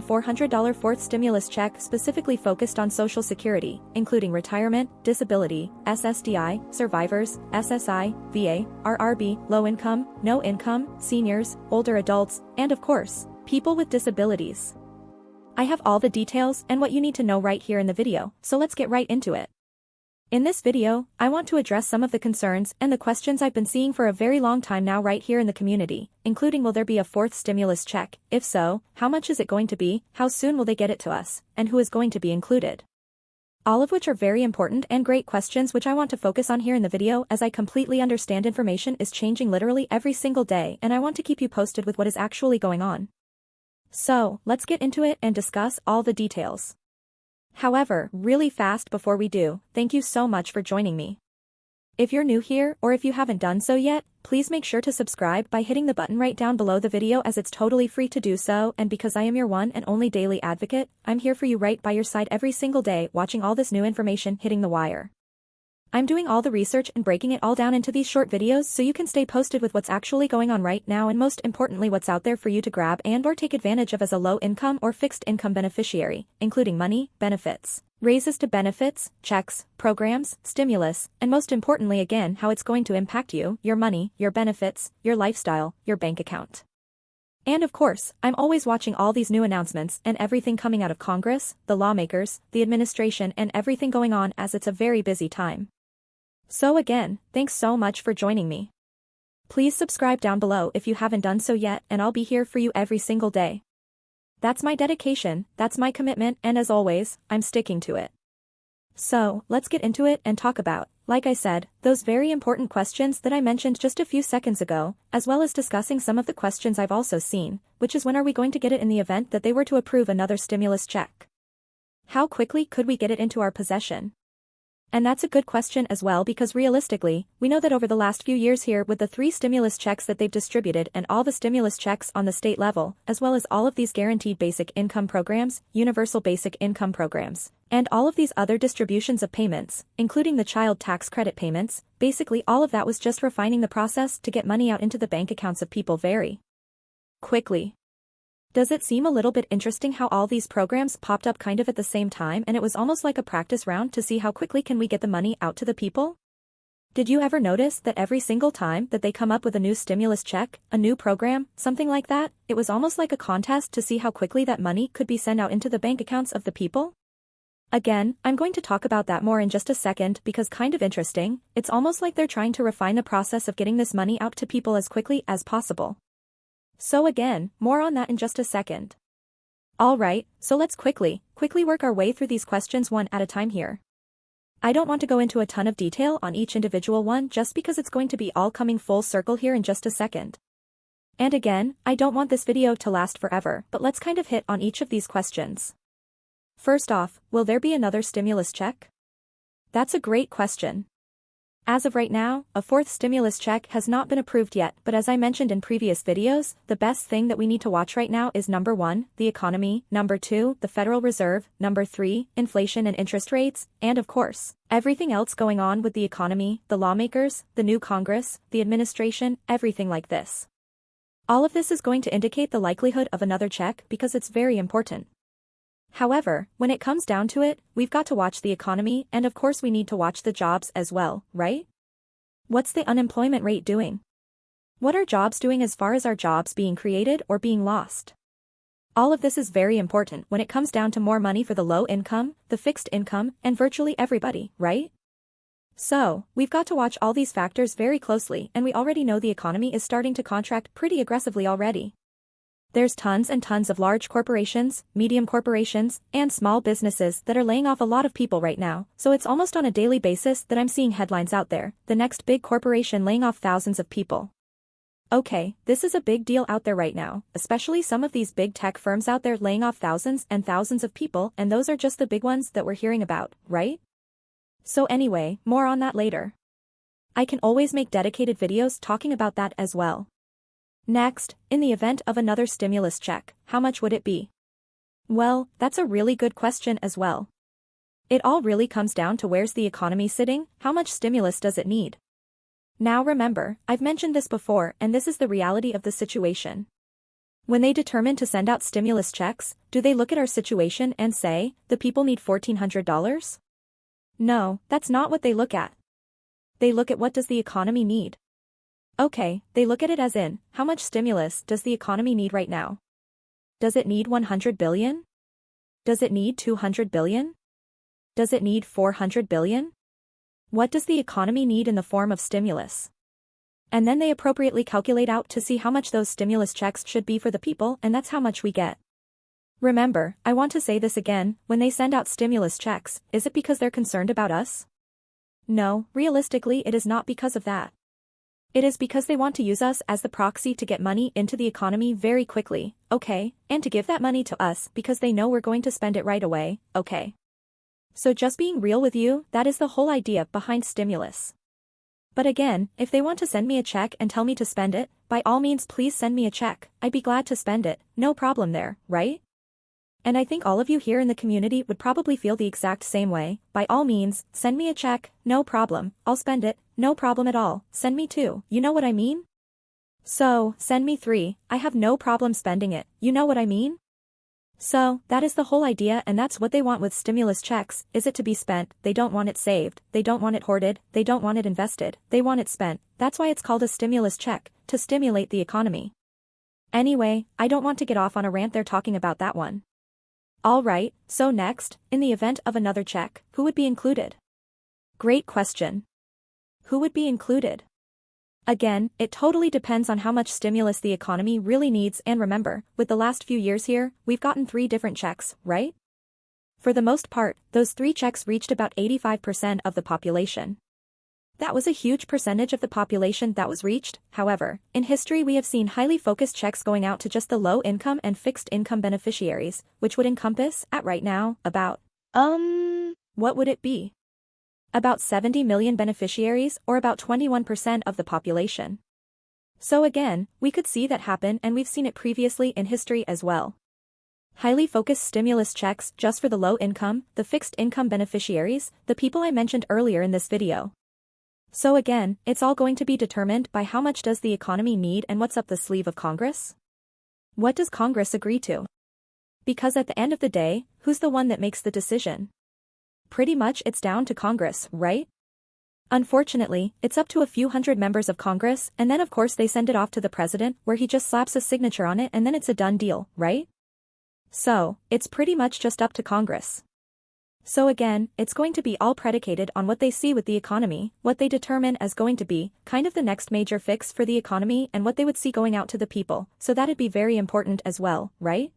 $400 fourth stimulus check specifically focused on Social Security, including retirement, disability, SSDI, survivors, SSI, VA, RRB, low income, no income, seniors, older adults, and of course, people with disabilities. I have all the details and what you need to know right here in the video, so let's get right into it. In this video, I want to address some of the concerns and the questions I've been seeing for a very long time now right here in the community, including will there be a fourth stimulus check? If so, how much is it going to be, how soon will they get it to us, and who is going to be included? All of which are very important and great questions which I want to focus on here in the video as I completely understand information is changing literally every single day and I want to keep you posted with what is actually going on. So, let's get into it and discuss all the details. However, really fast before we do, thank you so much for joining me. If you're new here or if you haven't done so yet, please make sure to subscribe by hitting the button right down below the video as it's totally free to do so, and because I am your one and only daily advocate, I'm here for you right by your side every single day watching all this new information hitting the wire. I'm doing all the research and breaking it all down into these short videos so you can stay posted with what's actually going on right now and most importantly what's out there for you to grab and or take advantage of as a low-income or fixed-income beneficiary, including money, benefits, raises to benefits, checks, programs, stimulus, and most importantly again how it's going to impact you, your money, your benefits, your lifestyle, your bank account. And of course, I'm always watching all these new announcements and everything coming out of Congress, the lawmakers, the administration and everything going on as it's a very busy time. So again, thanks so much for joining me. Please subscribe down below if you haven't done so yet and I'll be here for you every single day. That's my dedication, that's my commitment, and as always, I'm sticking to it. So, let's get into it and talk about, like I said, those very important questions that I mentioned just a few seconds ago, as well as discussing some of the questions I've also seen, which is when are we going to get it in the event that they were to approve another stimulus check? How quickly could we get it into our possession? And that's a good question as well because realistically, we know that over the last few years here with the 3 stimulus checks that they've distributed and all the stimulus checks on the state level, as well as all of these guaranteed basic income programs, universal basic income programs, and all of these other distributions of payments, including the child tax credit payments, basically all of that was just refining the process to get money out into the bank accounts of people very quickly. Does it seem a little bit interesting how all these programs popped up kind of at the same time and it was almost like a practice round to see how quickly can we get the money out to the people? Did you ever notice that every single time that they come up with a new stimulus check, a new program, something like that, it was almost like a contest to see how quickly that money could be sent out into the bank accounts of the people? Again, I'm going to talk about that more in just a second because kind of interesting, it's almost like they're trying to refine the process of getting this money out to people as quickly as possible. So again, more on that in just a second. Alright, so let's quickly work our way through these questions one at a time here. I don't want to go into a ton of detail on each individual one just because it's going to be all coming full circle here in just a second. And again, I don't want this video to last forever, but let's kind of hit on each of these questions. First off, will there be another stimulus check? That's a great question. As of right now, a 4th stimulus check has not been approved yet, but as I mentioned in previous videos, the best thing that we need to watch right now is number 1, the economy, number 2, the Federal Reserve, number 3, inflation and interest rates, and of course, everything else going on with the economy, the lawmakers, the new Congress, the administration, everything like this. All of this is going to indicate the likelihood of another check because it's very important. However, when it comes down to it, we've got to watch the economy and of course we need to watch the jobs as well, right? What's the unemployment rate doing? What are jobs doing as far as our jobs being created or being lost? All of this is very important when it comes down to more money for the low income, the fixed income, and virtually everybody, right? So, we've got to watch all these factors very closely and we already know the economy is starting to contract pretty aggressively already. There's tons and tons of large corporations, medium corporations, and small businesses that are laying off a lot of people right now, so it's almost on a daily basis that I'm seeing headlines out there, the next big corporation laying off thousands of people. Okay, this is a big deal out there right now, especially some of these big tech firms out there laying off thousands and thousands of people and those are just the big ones that we're hearing about, right? So anyway, more on that later. I can always make dedicated videos talking about that as well. Next, in the event of another stimulus check, how much would it be? Well, that's a really good question as well. It all really comes down to where's the economy sitting, how much stimulus does it need? Now remember, I've mentioned this before and this is the reality of the situation. When they determine to send out stimulus checks, do they look at our situation and say, the people need $1,400? No, that's not what they look at. They look at what does the economy need. Okay, they look at it as in, how much stimulus does the economy need right now? Does it need 100 billion? Does it need 200 billion? Does it need 400 billion? What does the economy need in the form of stimulus? And then they appropriately calculate out to see how much those stimulus checks should be for the people, and that's how much we get. Remember, I want to say this again, when they send out stimulus checks, is it because they're concerned about us? No, realistically it is not because of that. It is because they want to use us as the proxy to get money into the economy very quickly, okay, and to give that money to us because they know we're going to spend it right away, okay. So just being real with you, that is the whole idea behind stimulus. But again, if they want to send me a check and tell me to spend it, by all means please send me a check, I'd be glad to spend it, no problem there, right? And I think all of you here in the community would probably feel the exact same way, by all means, send me a check, no problem, I'll spend it, no problem at all, send me 2, you know what I mean? So, send me 3, I have no problem spending it, you know what I mean? So, that is the whole idea and that's what they want with stimulus checks, is it to be spent, they don't want it saved, they don't want it hoarded, they don't want it invested, they want it spent, that's why it's called a stimulus check, to stimulate the economy. Anyway, I don't want to get off on a rant there talking about that one. Alright, so next, in the event of another check, who would be included? Great question. Who would be included? Again, it totally depends on how much stimulus the economy really needs and remember, with the last few years here, we've gotten 3 different checks, right? For the most part, those 3 checks reached about 85% of the population. That was a huge percentage of the population that was reached, however, in history we have seen highly focused checks going out to just the low-income and fixed-income beneficiaries, which would encompass, at right now, about, what would it be? About 70 million beneficiaries or about 21% of the population. So again, we could see that happen and we've seen it previously in history as well. Highly focused stimulus checks just for the low income, the fixed income beneficiaries, the people I mentioned earlier in this video. So again, it's all going to be determined by how much does the economy need and what's up the sleeve of Congress? What does Congress agree to? Because at the end of the day, who's the one that makes the decision? Pretty much it's down to Congress, right? Unfortunately, it's up to a few hundred members of Congress and then of course they send it off to the president where he just slaps a signature on it and then it's a done deal, right? So, it's pretty much just up to Congress. So again, it's going to be all predicated on what they see with the economy, what they determine as going to be, kind of the next major fix for the economy and what they would see going out to the people, so that'd be very important as well, right?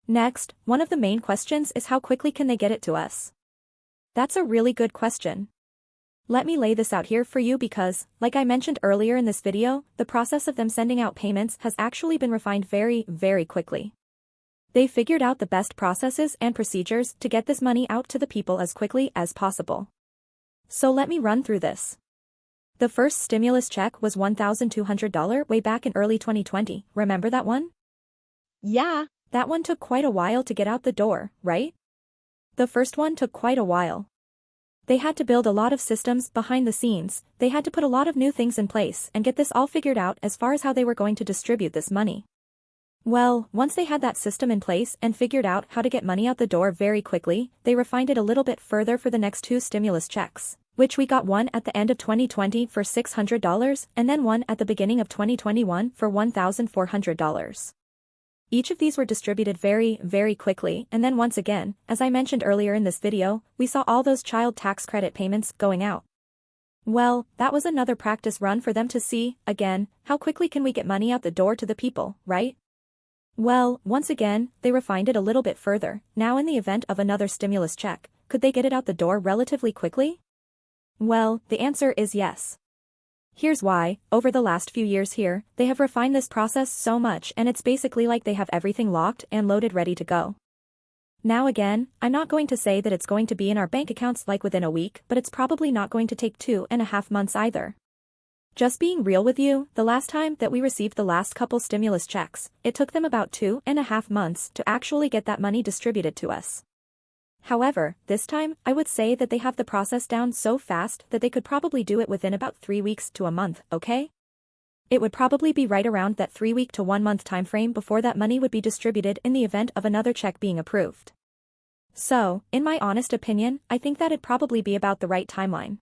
Next, one of the main questions is how quickly can they get it to us? That's a really good question. Let me lay this out here for you because, like I mentioned earlier in this video, the process of them sending out payments has actually been refined very, very quickly. They figured out the best processes and procedures to get this money out to the people as quickly as possible. So let me run through this. The first stimulus check was $1,200 way back in early 2020, remember that one? Yeah, that one took quite a while to get out the door, right? The first one took quite a while. They had to build a lot of systems behind the scenes, they had to put a lot of new things in place and get this all figured out as far as how they were going to distribute this money. Well, once they had that system in place and figured out how to get money out the door very quickly, they refined it a little bit further for the next 2 stimulus checks, which we got one at the end of 2020 for $600 and then one at the beginning of 2021 for $1,400. Each of these were distributed very, very quickly and then once again, as I mentioned earlier in this video, we saw all those child tax credit payments going out. Well, that was another practice run for them to see, again, how quickly can we get money out the door to the people, right? Well, once again, they refined it a little bit further. Now in the event of another stimulus check, could they get it out the door relatively quickly? Well, the answer is yes. Here's why, over the last few years here, they have refined this process so much and it's basically like they have everything locked and loaded ready to go. Now again, I'm not going to say that it's going to be in our bank accounts like within a week, but it's probably not going to take 2.5 months either. Just being real with you, the last time that we received the last couple stimulus checks, it took them about 2.5 months to actually get that money distributed to us. However, this time, I would say that they have the process down so fast that they could probably do it within about 3 weeks to a month, okay? It would probably be right around that 3-week to 1-month time frame before that money would be distributed in the event of another check being approved. So, in my honest opinion, I think that'd probably be about the right timeline.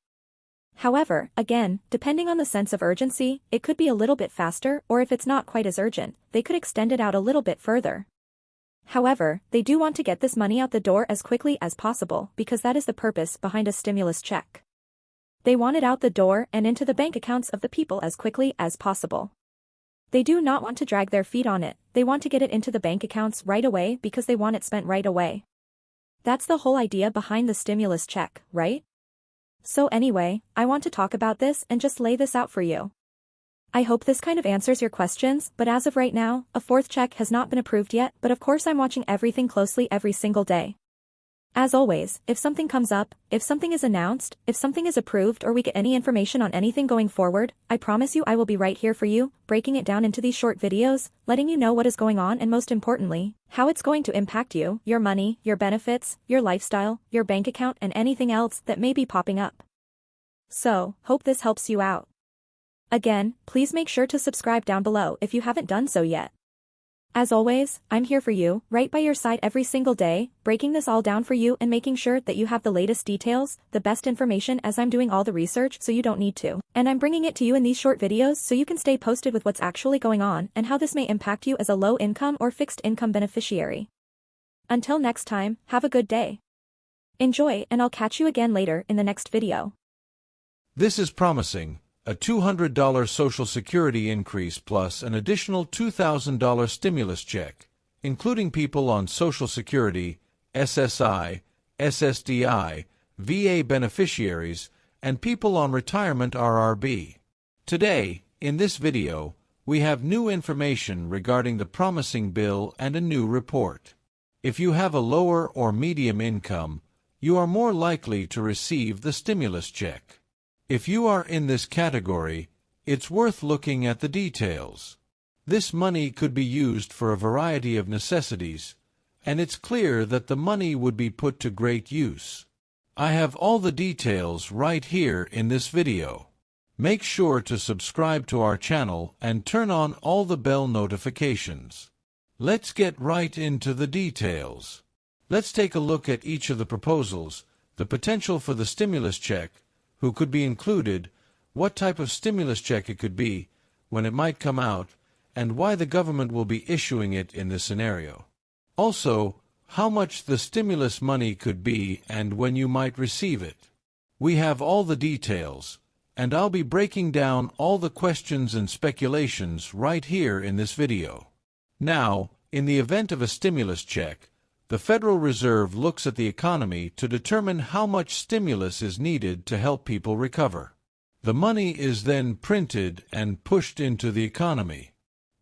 However, again, depending on the sense of urgency, it could be a little bit faster, or if it's not quite as urgent, they could extend it out a little bit further. However, they do want to get this money out the door as quickly as possible because that is the purpose behind a stimulus check. They want it out the door and into the bank accounts of the people as quickly as possible. They do not want to drag their feet on it, they want to get it into the bank accounts right away because they want it spent right away. That's the whole idea behind the stimulus check, right? So anyway, I want to talk about this and just lay this out for you. I hope this kind of answers your questions, but as of right now, a 4th check has not been approved yet, but of course I'm watching everything closely every single day. As always, if something comes up, if something is announced, if something is approved or we get any information on anything going forward, I promise you I will be right here for you, breaking it down into these short videos, letting you know what is going on and most importantly, how it's going to impact you, your money, your benefits, your lifestyle, your bank account and anything else that may be popping up. So, hope this helps you out. Again, please make sure to subscribe down below if you haven't done so yet. As always, I'm here for you, right by your side every single day, breaking this all down for you and making sure that you have the latest details, the best information as I'm doing all the research so you don't need to. And I'm bringing it to you in these short videos so you can stay posted with what's actually going on and how this may impact you as a low-income or fixed-income beneficiary. Until next time, have a good day. Enjoy and I'll catch you again later in the next video. This is promising. A $200 Social Security increase plus an additional $2,000 stimulus check, including people on Social Security, SSI, SSDI, VA beneficiaries, and people on retirement RRB. Today, in this video, we have new information regarding the promising bill and a new report. If you have a lower or medium income, you are more likely to receive the stimulus check. If you are in this category, it's worth looking at the details. This money could be used for a variety of necessities, and it's clear that the money would be put to great use. I have all the details right here in this video. Make sure to subscribe to our channel and turn on all the bell notifications. Let's get right into the details. Let's take a look at each of the proposals, the potential for the stimulus check, who could be included, what type of stimulus check it could be, when it might come out, and why the government will be issuing it in this scenario. Also, how much the stimulus money could be and when you might receive it. We have all the details, and I'll be breaking down all the questions and speculations right here in this video. Now, in the event of a stimulus check, the Federal Reserve looks at the economy to determine how much stimulus is needed to help people recover. The money is then printed and pushed into the economy.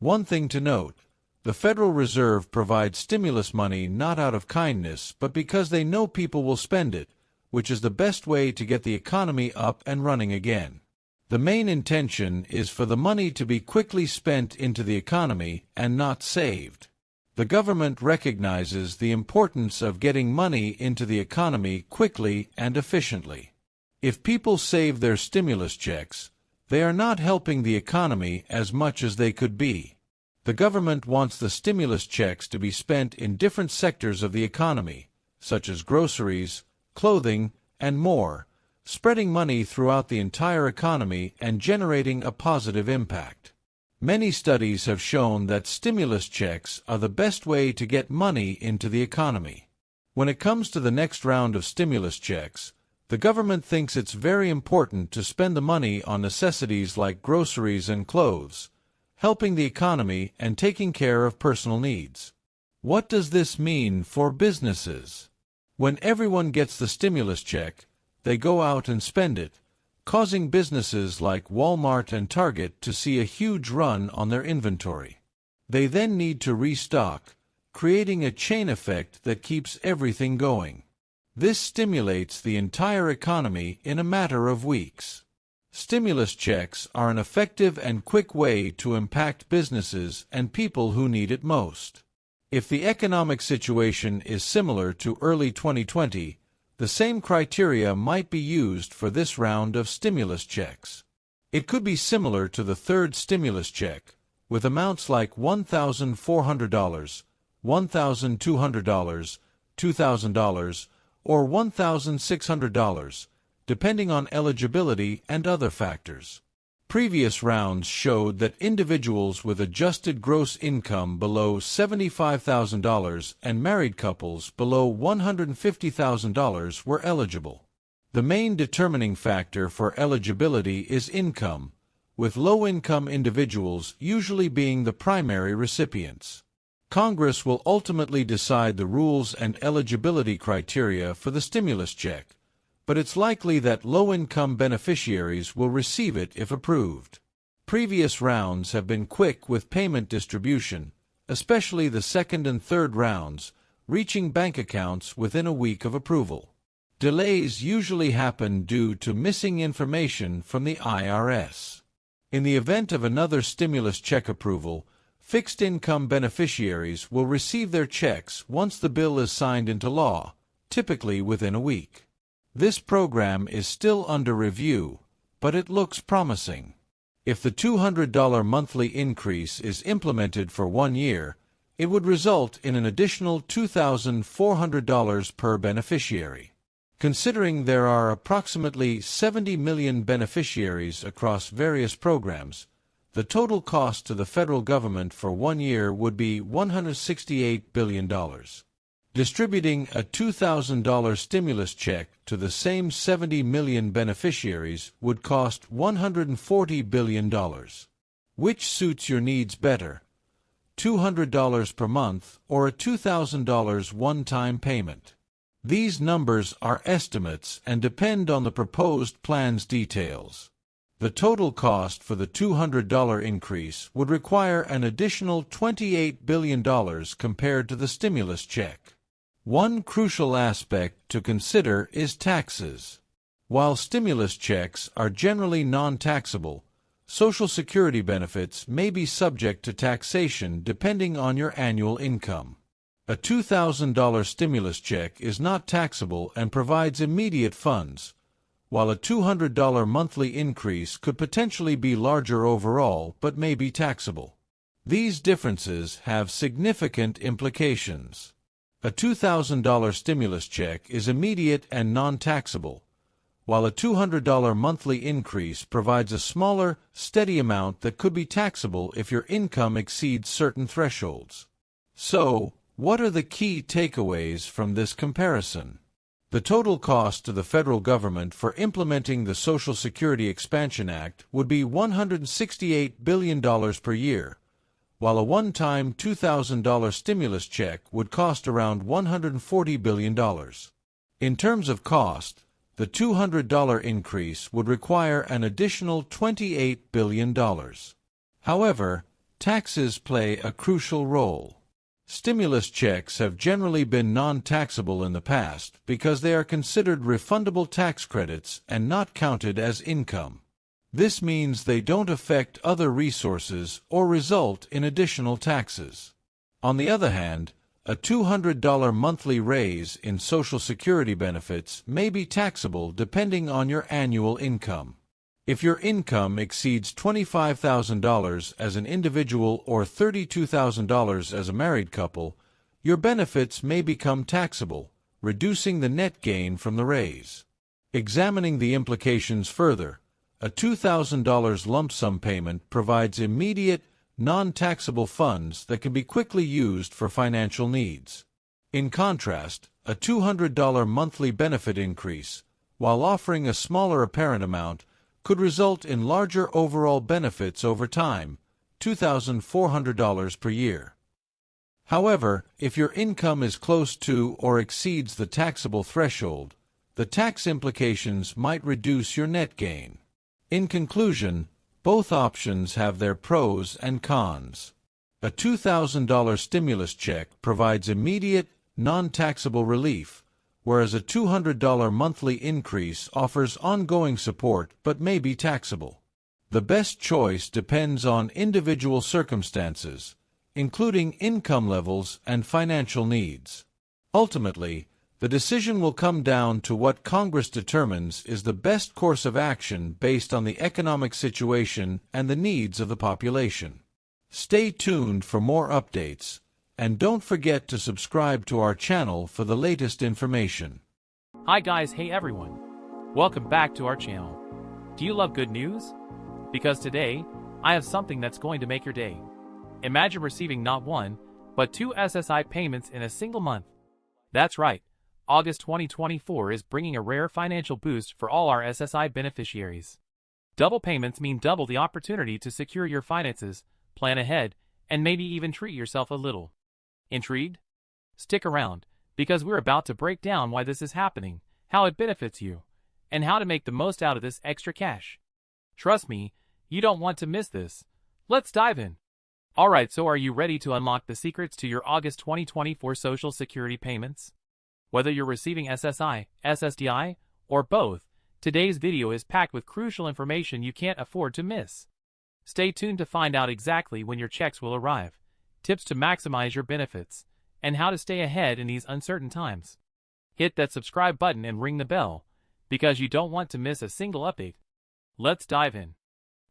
One thing to note, the Federal Reserve provides stimulus money not out of kindness but because they know people will spend it, which is the best way to get the economy up and running again. The main intention is for the money to be quickly spent into the economy and not saved. The government recognizes the importance of getting money into the economy quickly and efficiently. If people save their stimulus checks, they are not helping the economy as much as they could be. The government wants the stimulus checks to be spent in different sectors of the economy, such as groceries, clothing, and more, spreading money throughout the entire economy and generating a positive impact. Many studies have shown that stimulus checks are the best way to get money into the economy. When it comes to the next round of stimulus checks, the government thinks it's very important to spend the money on necessities like groceries and clothes, helping the economy and taking care of personal needs. What does this mean for businesses? When everyone gets the stimulus check, they go out and spend it, causing businesses like Walmart and Target to see a huge run on their inventory. They then need to restock, creating a chain effect that keeps everything going. This stimulates the entire economy in a matter of weeks. Stimulus checks are an effective and quick way to impact businesses and people who need it most. If the economic situation is similar to early 2020, the same criteria might be used for this round of stimulus checks. It could be similar to the third stimulus check, with amounts like $1,400, $1,200, $2,000, or $1,600, depending on eligibility and other factors. Previous rounds showed that individuals with adjusted gross income below $75,000 and married couples below $150,000 were eligible. The main determining factor for eligibility is income, with low-income individuals usually being the primary recipients. Congress will ultimately decide the rules and eligibility criteria for the stimulus check, but it's likely that low-income beneficiaries will receive it if approved. Previous rounds have been quick with payment distribution, especially the second and third rounds, reaching bank accounts within a week of approval. Delays usually happen due to missing information from the IRS. In the event of another stimulus check approval, fixed-income beneficiaries will receive their checks once the bill is signed into law, typically within a week. This program is still under review, but it looks promising. If the $200 monthly increase is implemented for 1 year, it would result in an additional $2,400 per beneficiary. Considering there are approximately 70 million beneficiaries across various programs, the total cost to the federal government for 1 year would be $168 billion. Distributing a $2,000 stimulus check to the same 70 million beneficiaries would cost $140 billion. Which suits your needs better? $200 per month or a $2,000 one-time payment? These numbers are estimates and depend on the proposed plan's details. The total cost for the $200 increase would require an additional $28 billion compared to the stimulus check. One crucial aspect to consider is taxes. While stimulus checks are generally non-taxable, Social Security benefits may be subject to taxation depending on your annual income. A $2,000 stimulus check is not taxable and provides immediate funds, while a $200 monthly increase could potentially be larger overall but may be taxable. These differences have significant implications. A $2,000 stimulus check is immediate and non-taxable, while a $200 monthly increase provides a smaller, steady amount that could be taxable if your income exceeds certain thresholds. So, what are the key takeaways from this comparison? The total cost to the federal government for implementing the Social Security Expansion Act would be $168 billion per year, while a one-time $2,000 stimulus check would cost around $140 billion. In terms of cost, the $200 increase would require an additional $28 billion. However, taxes play a crucial role. Stimulus checks have generally been non-taxable in the past because they are considered refundable tax credits and not counted as income. This means they don't affect other resources or result in additional taxes. On the other hand, a $200 monthly raise in Social Security benefits may be taxable depending on your annual income. If your income exceeds $25,000 as an individual or $32,000 as a married couple, your benefits may become taxable, reducing the net gain from the raise. Examining the implications further, a $2,000 lump sum payment provides immediate, non-taxable funds that can be quickly used for financial needs. In contrast, a $200 monthly benefit increase, while offering a smaller apparent amount, could result in larger overall benefits over time, $2,400 per year. However, if your income is close to or exceeds the taxable threshold, the tax implications might reduce your net gain. In conclusion, both options have their pros and cons. A $2,000 stimulus check provides immediate, non-taxable relief, whereas a $200 monthly increase offers ongoing support but may be taxable. The best choice depends on individual circumstances, including income levels and financial needs. Ultimately, The decision will come down to what Congress determines is the best course of action based on the economic situation and the needs of the population. Stay tuned for more updates, and don't forget to subscribe to our channel for the latest information. Hi guys, hey everyone. Welcome back to our channel. Do you love good news? Because today, I have something that's going to make your day. Imagine receiving not one, but 2 SSI payments in a single month. That's right. August 2024 is bringing a rare financial boost for all our SSI beneficiaries. Double payments mean double the opportunity to secure your finances, plan ahead, and maybe even treat yourself a little. Intrigued? Stick around, because we're about to break down why this is happening, how it benefits you, and how to make the most out of this extra cash. Trust me, you don't want to miss this. Let's dive in. Alright, so are you ready to unlock the secrets to your August 2024 Social Security payments? Whether you're receiving SSI, SSDI, or both, today's video is packed with crucial information you can't afford to miss. Stay tuned to find out exactly when your checks will arrive, tips to maximize your benefits, and how to stay ahead in these uncertain times. Hit that subscribe button and ring the bell, because you don't want to miss a single update. Let's dive in.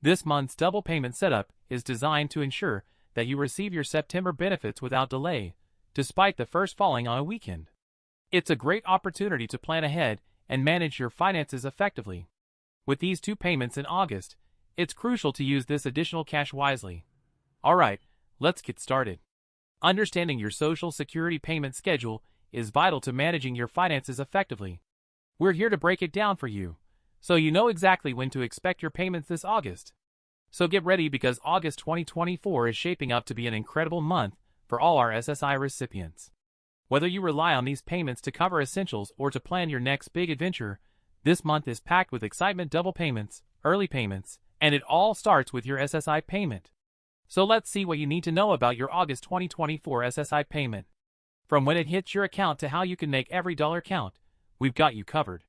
This month's double payment setup is designed to ensure that you receive your September benefits without delay, despite the first falling on a weekend. It's a great opportunity to plan ahead and manage your finances effectively. With these 2 payments in August, it's crucial to use this additional cash wisely. Alright, let's get started. Understanding your Social Security payment schedule is vital to managing your finances effectively. We're here to break it down for you, so you know exactly when to expect your payments this August. So get ready, because August 2024 is shaping up to be an incredible month for all our SSI recipients. Whether you rely on these payments to cover essentials or to plan your next big adventure, this month is packed with excitement: double payments, early payments, and it all starts with your SSI payment. So let's see what you need to know about your August 2024 SSI payment. From when it hits your account to how you can make every dollar count, we've got you covered.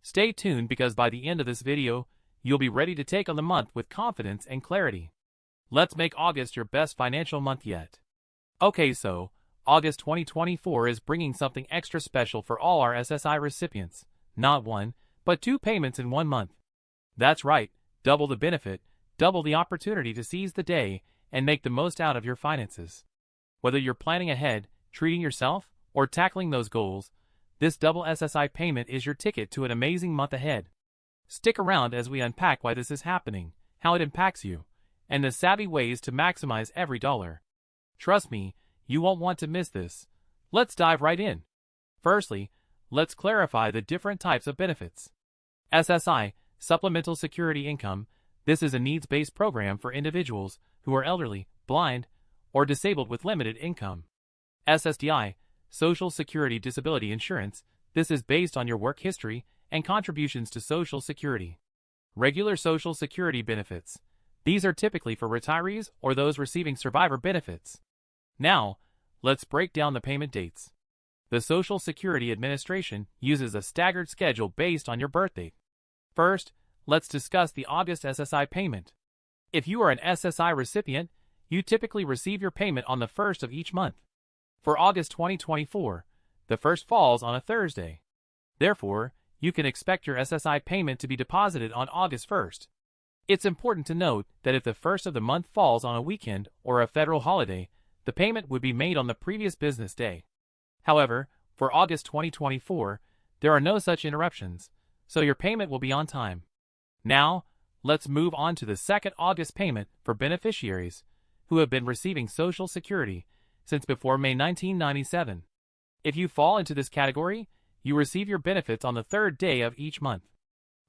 Stay tuned, because by the end of this video, you'll be ready to take on the month with confidence and clarity. Let's make August your best financial month yet. Okay, so August 2024 is bringing something extra special for all our SSI recipients. Not one, but 2 payments in 1 month. That's right, double the benefit, double the opportunity to seize the day and make the most out of your finances. Whether you're planning ahead, treating yourself, or tackling those goals, this double SSI payment is your ticket to an amazing month ahead. Stick around as we unpack why this is happening, how it impacts you, and the savvy ways to maximize every dollar. Trust me, you won't want to miss this. Let's dive right in. Firstly, let's clarify the different types of benefits. SSI, Supplemental Security Income. This is a needs-based program for individuals who are elderly, blind, or disabled with limited income. SSDI, Social Security Disability Insurance. This is based on your work history and contributions to Social Security. Regular Social Security benefits. These are typically for retirees or those receiving survivor benefits. Now, let's break down the payment dates. The Social Security Administration uses a staggered schedule based on your birth date. First, let's discuss the August SSI payment. If you are an SSI recipient, you typically receive your payment on the 1st of each month. For August 2024, the first falls on a Thursday. Therefore, you can expect your SSI payment to be deposited on August 1st. It's important to note that if the first of the month falls on a weekend or a federal holiday, the payment would be made on the previous business day. However, for August 2024, there are no such interruptions, so your payment will be on time. Now, let's move on to the second August payment for beneficiaries who have been receiving Social Security since before May 1997. If you fall into this category, you receive your benefits on the 3rd day of each month.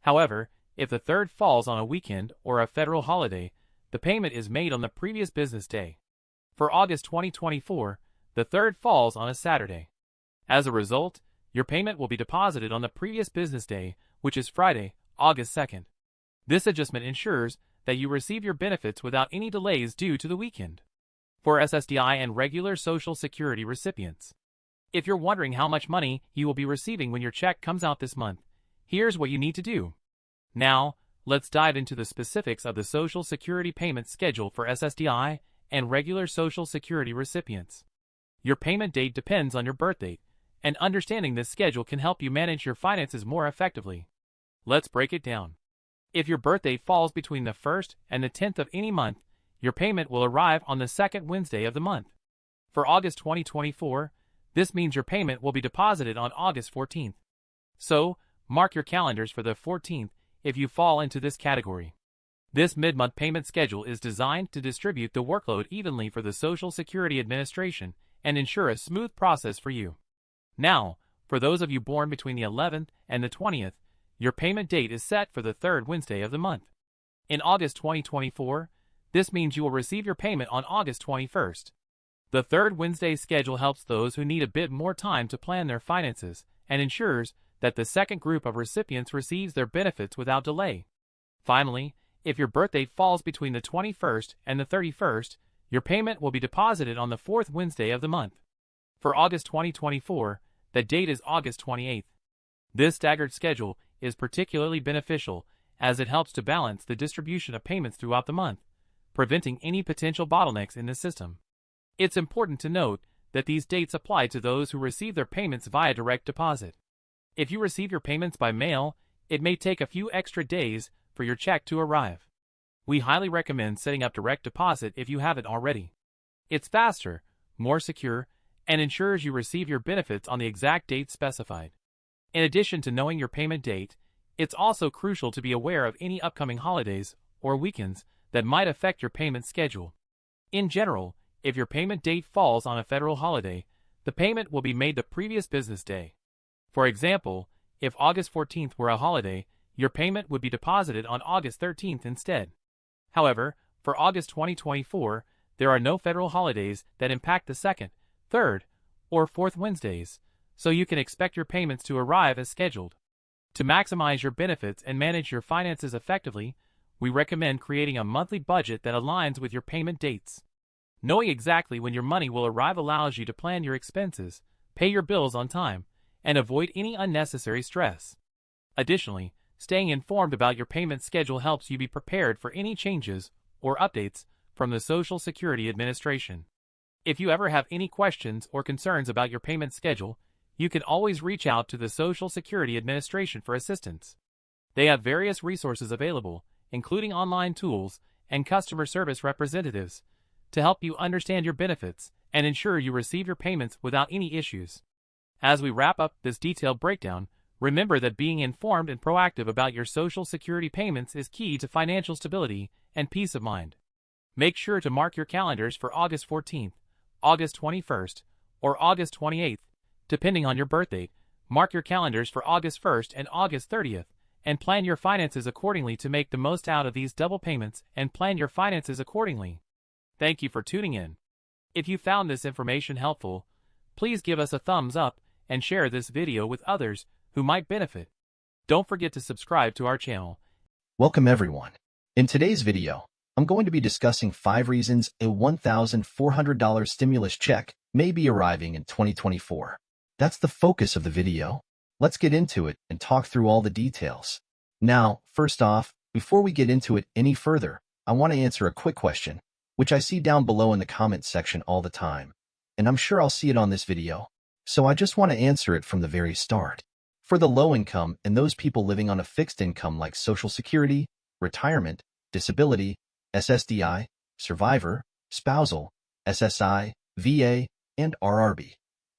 However, if the 3rd falls on a weekend or a federal holiday, the payment is made on the previous business day. For August 2024, the 3rd falls on a Saturday. As a result, your payment will be deposited on the previous business day, which is Friday, August 2nd. This adjustment ensures that you receive your benefits without any delays due to the weekend. For SSDI and regular Social Security recipients, if you're wondering how much money you will be receiving when your check comes out this month, here's what you need to do. Now, let's dive into the specifics of the Social Security payment schedule for SSDI and regular Social Security recipients. Your payment date depends on your birth date, and understanding this schedule can help you manage your finances more effectively. Let's break it down. If your birthday falls between the 1st and the 10th of any month, your payment will arrive on the second Wednesday of the month. For August 2024, this means your payment will be deposited on August 14th. So, mark your calendars for the 14th if you fall into this category. This mid-month payment schedule is designed to distribute the workload evenly for the Social Security Administration and ensure a smooth process for you. Now, for those of you born between the 11th and the 20th, your payment date is set for the third Wednesday of the month. In August 2024, this means you will receive your payment on August 21st. The third Wednesday schedule helps those who need a bit more time to plan their finances and ensures that the second group of recipients receives their benefits without delay. Finally, if your birthday falls between the 21st and the 31st, your payment will be deposited on the fourth Wednesday of the month. For August 2024, the date is August 28th. This staggered schedule is particularly beneficial as it helps to balance the distribution of payments throughout the month, preventing any potential bottlenecks in the system. It's important to note that these dates apply to those who receive their payments via direct deposit. If you receive your payments by mail, it may take a few extra days for your check to arrive. We highly recommend setting up direct deposit if you haven't already. It's faster, more secure, and ensures you receive your benefits on the exact date specified. In addition to knowing your payment date, it's also crucial to be aware of any upcoming holidays or weekends that might affect your payment schedule. In general, if your payment date falls on a federal holiday, the payment will be made the previous business day. For example, if August 14th were a holiday, your payment would be deposited on August 13th instead. However, for August 2024, there are no federal holidays that impact the second, third, or fourth Wednesdays, so you can expect your payments to arrive as scheduled. To maximize your benefits and manage your finances effectively, we recommend creating a monthly budget that aligns with your payment dates. Knowing exactly when your money will arrive allows you to plan your expenses, pay your bills on time, and avoid any unnecessary stress. Additionally, staying informed about your payment schedule helps you be prepared for any changes or updates from the Social Security Administration. If you ever have any questions or concerns about your payment schedule, you can always reach out to the Social Security Administration for assistance. They have various resources available, including online tools and customer service representatives, to help you understand your benefits and ensure you receive your payments without any issues. As we wrap up this detailed breakdown, remember that being informed and proactive about your Social Security payments is key to financial stability and peace of mind. Make sure to mark your calendars for August 14th, August 21st, or August 28th, depending on your birth date. Mark your calendars for August 1st and August 30th, and plan your finances accordingly to make the most out of these double payments and plan your finances accordingly. Thank you for tuning in. If you found this information helpful, please give us a thumbs up and share this video with others who might benefit. Don't forget to subscribe to our channel. Welcome everyone. In today's video, I'm going to be discussing 5 reasons a $1,400 stimulus check may be arriving in 2024. That's the focus of the video. Let's get into it and talk through all the details. Now, first off, before we get into it any further, I want to answer a quick question, which I see down below in the comments section all the time, and I'm sure I'll see it on this video. So I just want to answer it from the very start. For the low income and those people living on a fixed income like Social Security, retirement, disability, SSDI, survivor, spousal, SSI, VA, and RRB.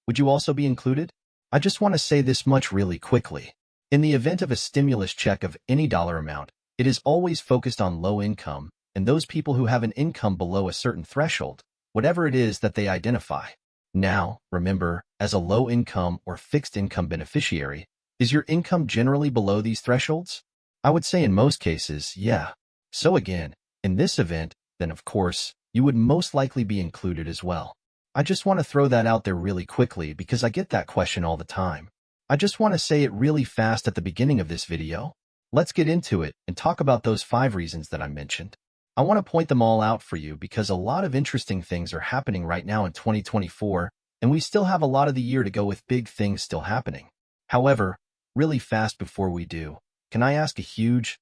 Would you also be included? I just want to say this much really quickly. In the event of a stimulus check of any dollar amount, it is always focused on low income and those people who have an income below a certain threshold, whatever it is that they identify. Now, remember, as a low income or fixed income beneficiary, is your income generally below these thresholds? I would say in most cases, yeah. So again, in this event, then of course, you would most likely be included as well. I just want to throw that out there really quickly because I get that question all the time. I just want to say it really fast at the beginning of this video. Let's get into it and talk about those 5 reasons that I mentioned. I want to point them all out for you because a lot of interesting things are happening right now in 2024, and we still have a lot of the year to go with big things still happening. However, really fast before we do, can I ask a huge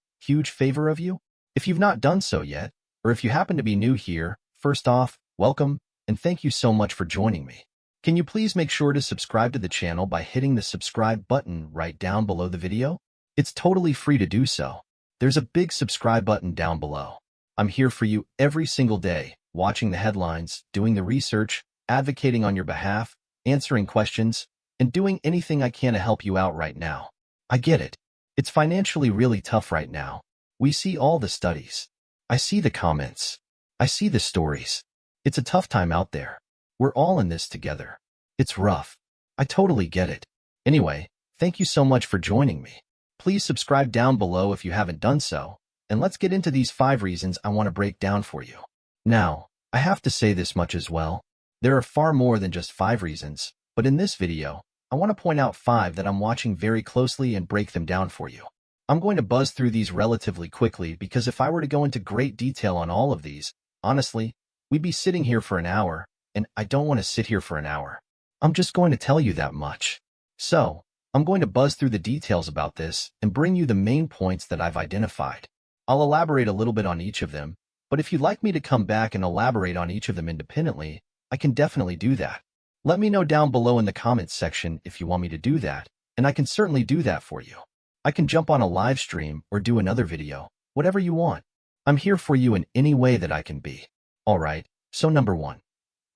favor of you? If you've not done so yet, or if you happen to be new here, first off, welcome, and thank you so much for joining me. Can you please make sure to subscribe to the channel by hitting the subscribe button right down below the video? It's totally free to do so. There's a big subscribe button down below. I'm here for you every single day, watching the headlines, doing the research, advocating on your behalf, answering questions, and doing anything I can to help you out right now. I get it. It's financially really tough right now. We see all the studies. I see the comments. I see the stories. It's a tough time out there. We're all in this together. It's rough. I totally get it. Anyway, thank you so much for joining me. Please subscribe down below if you haven't done so, and let's get into these 5 reasons I want to break down for you. Now, I have to say this much as well. There are far more than just 5 reasons, but in this video, I want to point out 5 that I'm watching very closely and break them down for you. I'm going to buzz through these relatively quickly because if I were to go into great detail on all of these, honestly, we'd be sitting here for an hour, and I don't want to sit here for an hour. I'm just going to tell you that much. So, I'm going to buzz through the details about this and bring you the main points that I've identified. I'll elaborate a little bit on each of them, but if you'd like me to come back and elaborate on each of them independently, I can definitely do that. Let me know down below in the comments section if you want me to do that, and I can certainly do that for you. I can jump on a live stream or do another video, whatever you want. I'm here for you in any way that I can be. Alright, so number 1.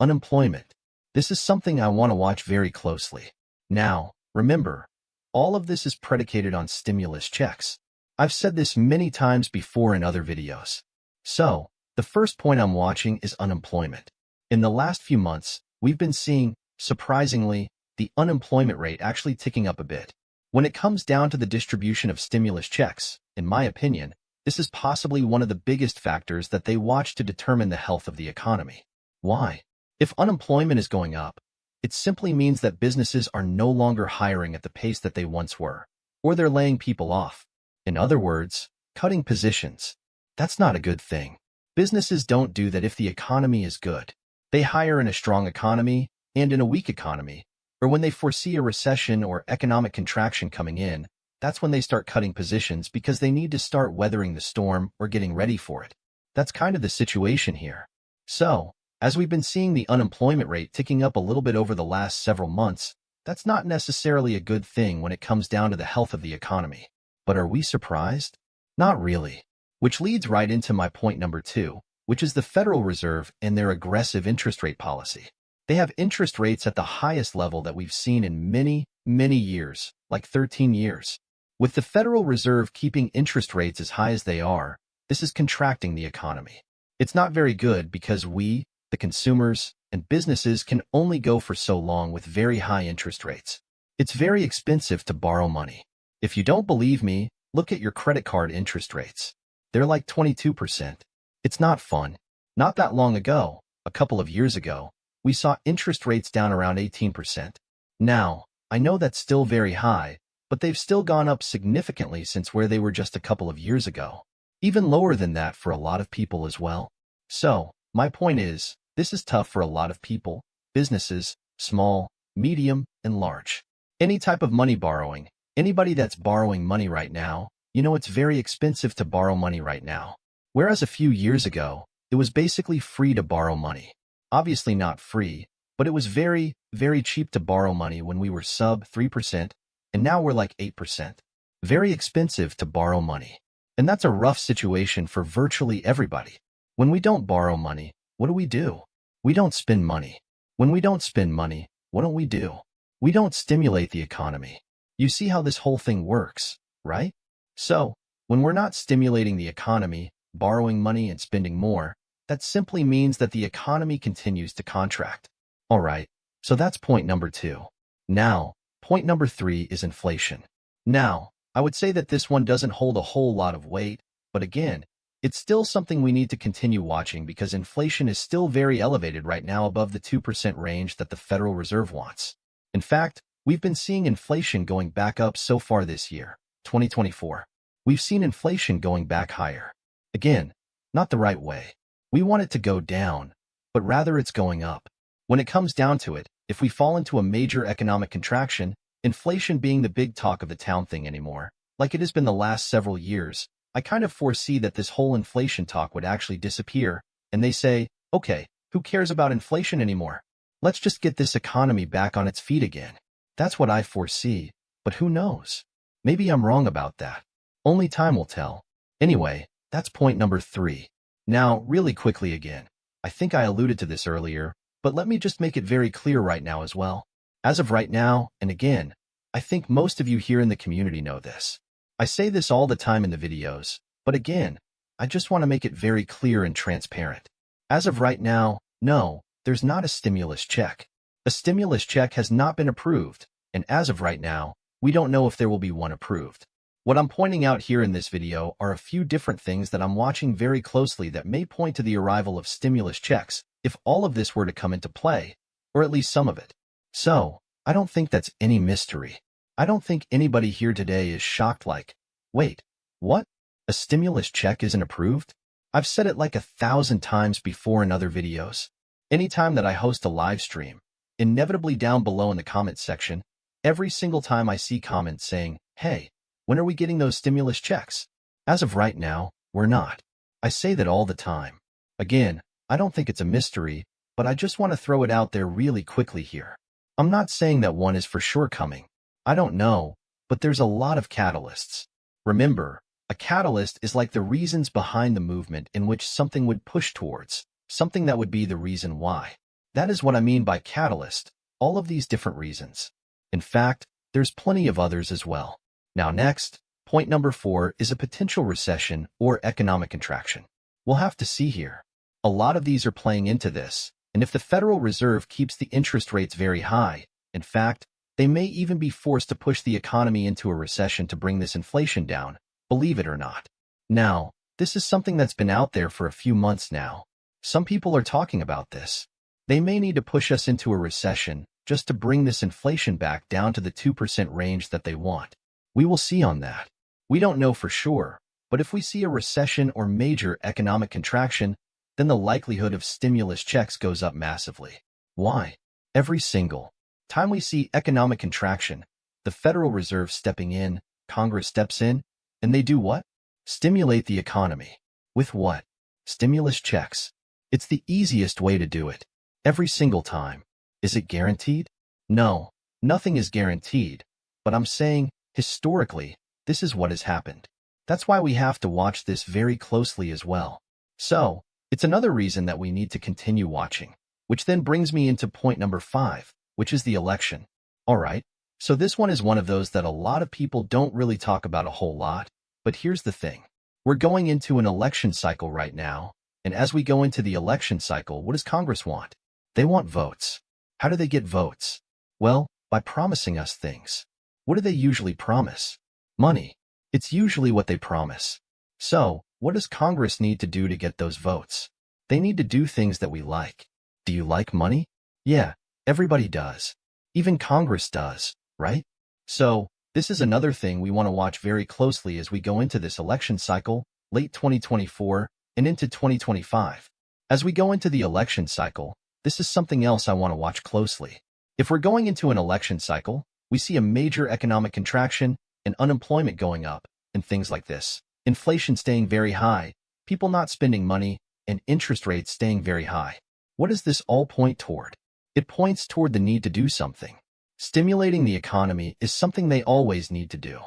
Unemployment. This is something I want to watch very closely. Now, remember, all of this is predicated on stimulus checks. I've said this many times before in other videos. So, the first point I'm watching is unemployment. In the last few months, we've been seeing, surprisingly, the unemployment rate actually ticking up a bit. When it comes down to the distribution of stimulus checks, in my opinion, this is possibly one of the biggest factors that they watch to determine the health of the economy. Why? If unemployment is going up, it simply means that businesses are no longer hiring at the pace that they once were, or they're laying people off. In other words, cutting positions. That's not a good thing. Businesses don't do that if the economy is good. They hire in a strong economy and in a weak economy, or when they foresee a recession or economic contraction coming in, that's when they start cutting positions because they need to start weathering the storm or getting ready for it. That's kind of the situation here. So, as we've been seeing the unemployment rate ticking up a little bit over the last several months, that's not necessarily a good thing when it comes down to the health of the economy. But are we surprised? Not really. Which leads right into my point number 2, which is the Federal Reserve and their aggressive interest rate policy. They have interest rates at the highest level that we've seen in many, many years, like 13 years. With the Federal Reserve keeping interest rates as high as they are, this is contracting the economy. It's not very good because we, the consumers, and businesses can only go for so long with very high interest rates. It's very expensive to borrow money. If you don't believe me, look at your credit card interest rates. They're like 22%. It's not fun. Not that long ago, a couple of years ago, we saw interest rates down around 18%. Now, I know that's still very high, but they've still gone up significantly since where they were just a couple of years ago. Even lower than that for a lot of people as well. So, my point is, this is tough for a lot of people, businesses, small, medium, and large. Any type of money borrowing, anybody that's borrowing money right now, you know it's very expensive to borrow money right now. Whereas a few years ago, it was basically free to borrow money. Obviously not free, but it was very, very cheap to borrow money when we were sub 3%, and now we're like 8%. Very expensive to borrow money. And that's a rough situation for virtually everybody. When we don't borrow money, what do? We don't spend money. When we don't spend money, what don't we do? We don't stimulate the economy. You see how this whole thing works, right? So, when we're not stimulating the economy, borrowing money and spending more, that simply means that the economy continues to contract. Alright, so that's point number 2. Now, point number 3 is inflation. Now, I would say that this one doesn't hold a whole lot of weight, but again, it's still something we need to continue watching because inflation is still very elevated right now above the 2% range that the Federal Reserve wants. In fact, we've been seeing inflation going back up so far this year, 2024. We've seen inflation going back higher. Again, not the right way. We want it to go down, but rather it's going up. When it comes down to it, if we fall into a major economic contraction, inflation being the big talk of the town thing anymore, like it has been the last several years, I kind of foresee that this whole inflation talk would actually disappear, and they say, okay, who cares about inflation anymore? Let's just get this economy back on its feet again. That's what I foresee, but who knows? Maybe I'm wrong about that. Only time will tell. Anyway, that's point number 3. Now, really quickly again, I think I alluded to this earlier, but let me just make it very clear right now as well. As of right now, and again, I think most of you here in the community know this. I say this all the time in the videos, but again, I just want to make it very clear and transparent. As of right now, no, there's not a stimulus check. A stimulus check has not been approved, and as of right now, we don't know if there will be one approved. What I'm pointing out here in this video are a few different things that I'm watching very closely that may point to the arrival of stimulus checks if all of this were to come into play, or at least some of it. So, I don't think that's any mystery. I don't think anybody here today is shocked like, wait, what? A stimulus check isn't approved? I've said it like 1,000 times before in other videos. Anytime that I host a live stream, inevitably down below in the comments section, every single time I see comments saying, hey, when are we getting those stimulus checks? As of right now, we're not. I say that all the time. Again, I don't think it's a mystery, but I just want to throw it out there really quickly here. I'm not saying that one is for sure coming. I don't know, but there's a lot of catalysts. Remember, a catalyst is like the reasons behind the movement in which something would push towards, something that would be the reason why. That is what I mean by catalyst, all of these different reasons. In fact, there's plenty of others as well. Now next, point number 4 is a potential recession or economic contraction. We'll have to see here. A lot of these are playing into this, and if the Federal Reserve keeps the interest rates very high, in fact, they may even be forced to push the economy into a recession to bring this inflation down, believe it or not. Now, this is something that's been out there for a few months now. Some people are talking about this. They may need to push us into a recession just to bring this inflation back down to the 2% range that they want. We will see on that. We don't know for sure, but if we see a recession or major economic contraction, then the likelihood of stimulus checks goes up massively. Why? Every single time we see economic contraction, the Federal Reserve stepping in, Congress steps in, and they do what? Stimulate the economy. With what? Stimulus checks. It's the easiest way to do it. Every single time. Is it guaranteed? No, nothing is guaranteed, but I'm saying, historically, this is what has happened. That's why we have to watch this very closely as well. So, it's another reason that we need to continue watching, which then brings me into point number 5, which is the election. Alright, so this one is one of those that a lot of people don't really talk about a whole lot, but here's the thing. We're going into an election cycle right now, and as we go into the election cycle, what does Congress want? They want votes. How do they get votes? Well, by promising us things. What do they usually promise? Money. It's usually what they promise. So, what does Congress need to do to get those votes? They need to do things that we like. Do you like money? Yeah, everybody does. Even Congress does, right? So, this is another thing we want to watch very closely as we go into this election cycle, late 2024 and into 2025. As we go into the election cycle, this is something else I want to watch closely. If we're going into an election cycle, we see a major economic contraction and unemployment going up and things like this. Inflation staying very high, people not spending money, and interest rates staying very high. What does this all point toward? It points toward the need to do something. Stimulating the economy is something they always need to do.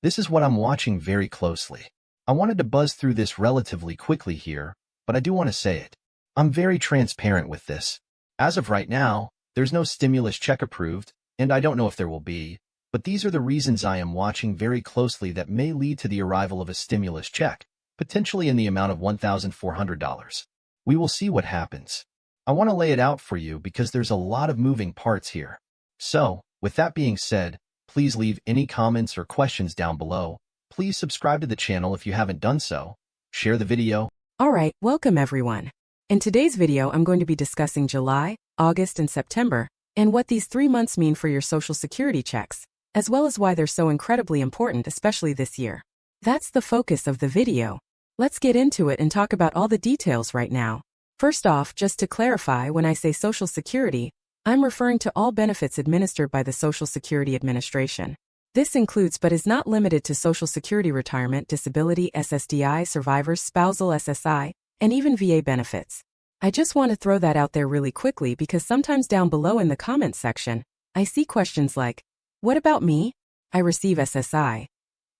This is what I'm watching very closely. I wanted to buzz through this relatively quickly here, but I do want to say it. I'm very transparent with this. As of right now, there's no stimulus check approved, and I don't know if there will be, but these are the reasons I am watching very closely that may lead to the arrival of a stimulus check, potentially in the amount of $1,400. We will see what happens. I want to lay it out for you because there's a lot of moving parts here. So, with that being said, please leave any comments or questions down below. Please subscribe to the channel if you haven't done so. Share the video. Alright, welcome everyone. In today's video, I'm going to be discussing July, August, and September, and what these 3 months mean for your Social Security checks, as well as why they're so incredibly important, especially this year. That's the focus of the video. Let's get into it and talk about all the details right now. First off, just to clarify, when I say Social Security, I'm referring to all benefits administered by the Social Security Administration. This includes but is not limited to Social Security retirement, disability, SSDI, survivors, spousal SSI, and even VA benefits. I just want to throw that out there really quickly because sometimes down below in the comments section, I see questions like, what about me? I receive SSI.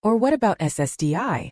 Or what about SSDI?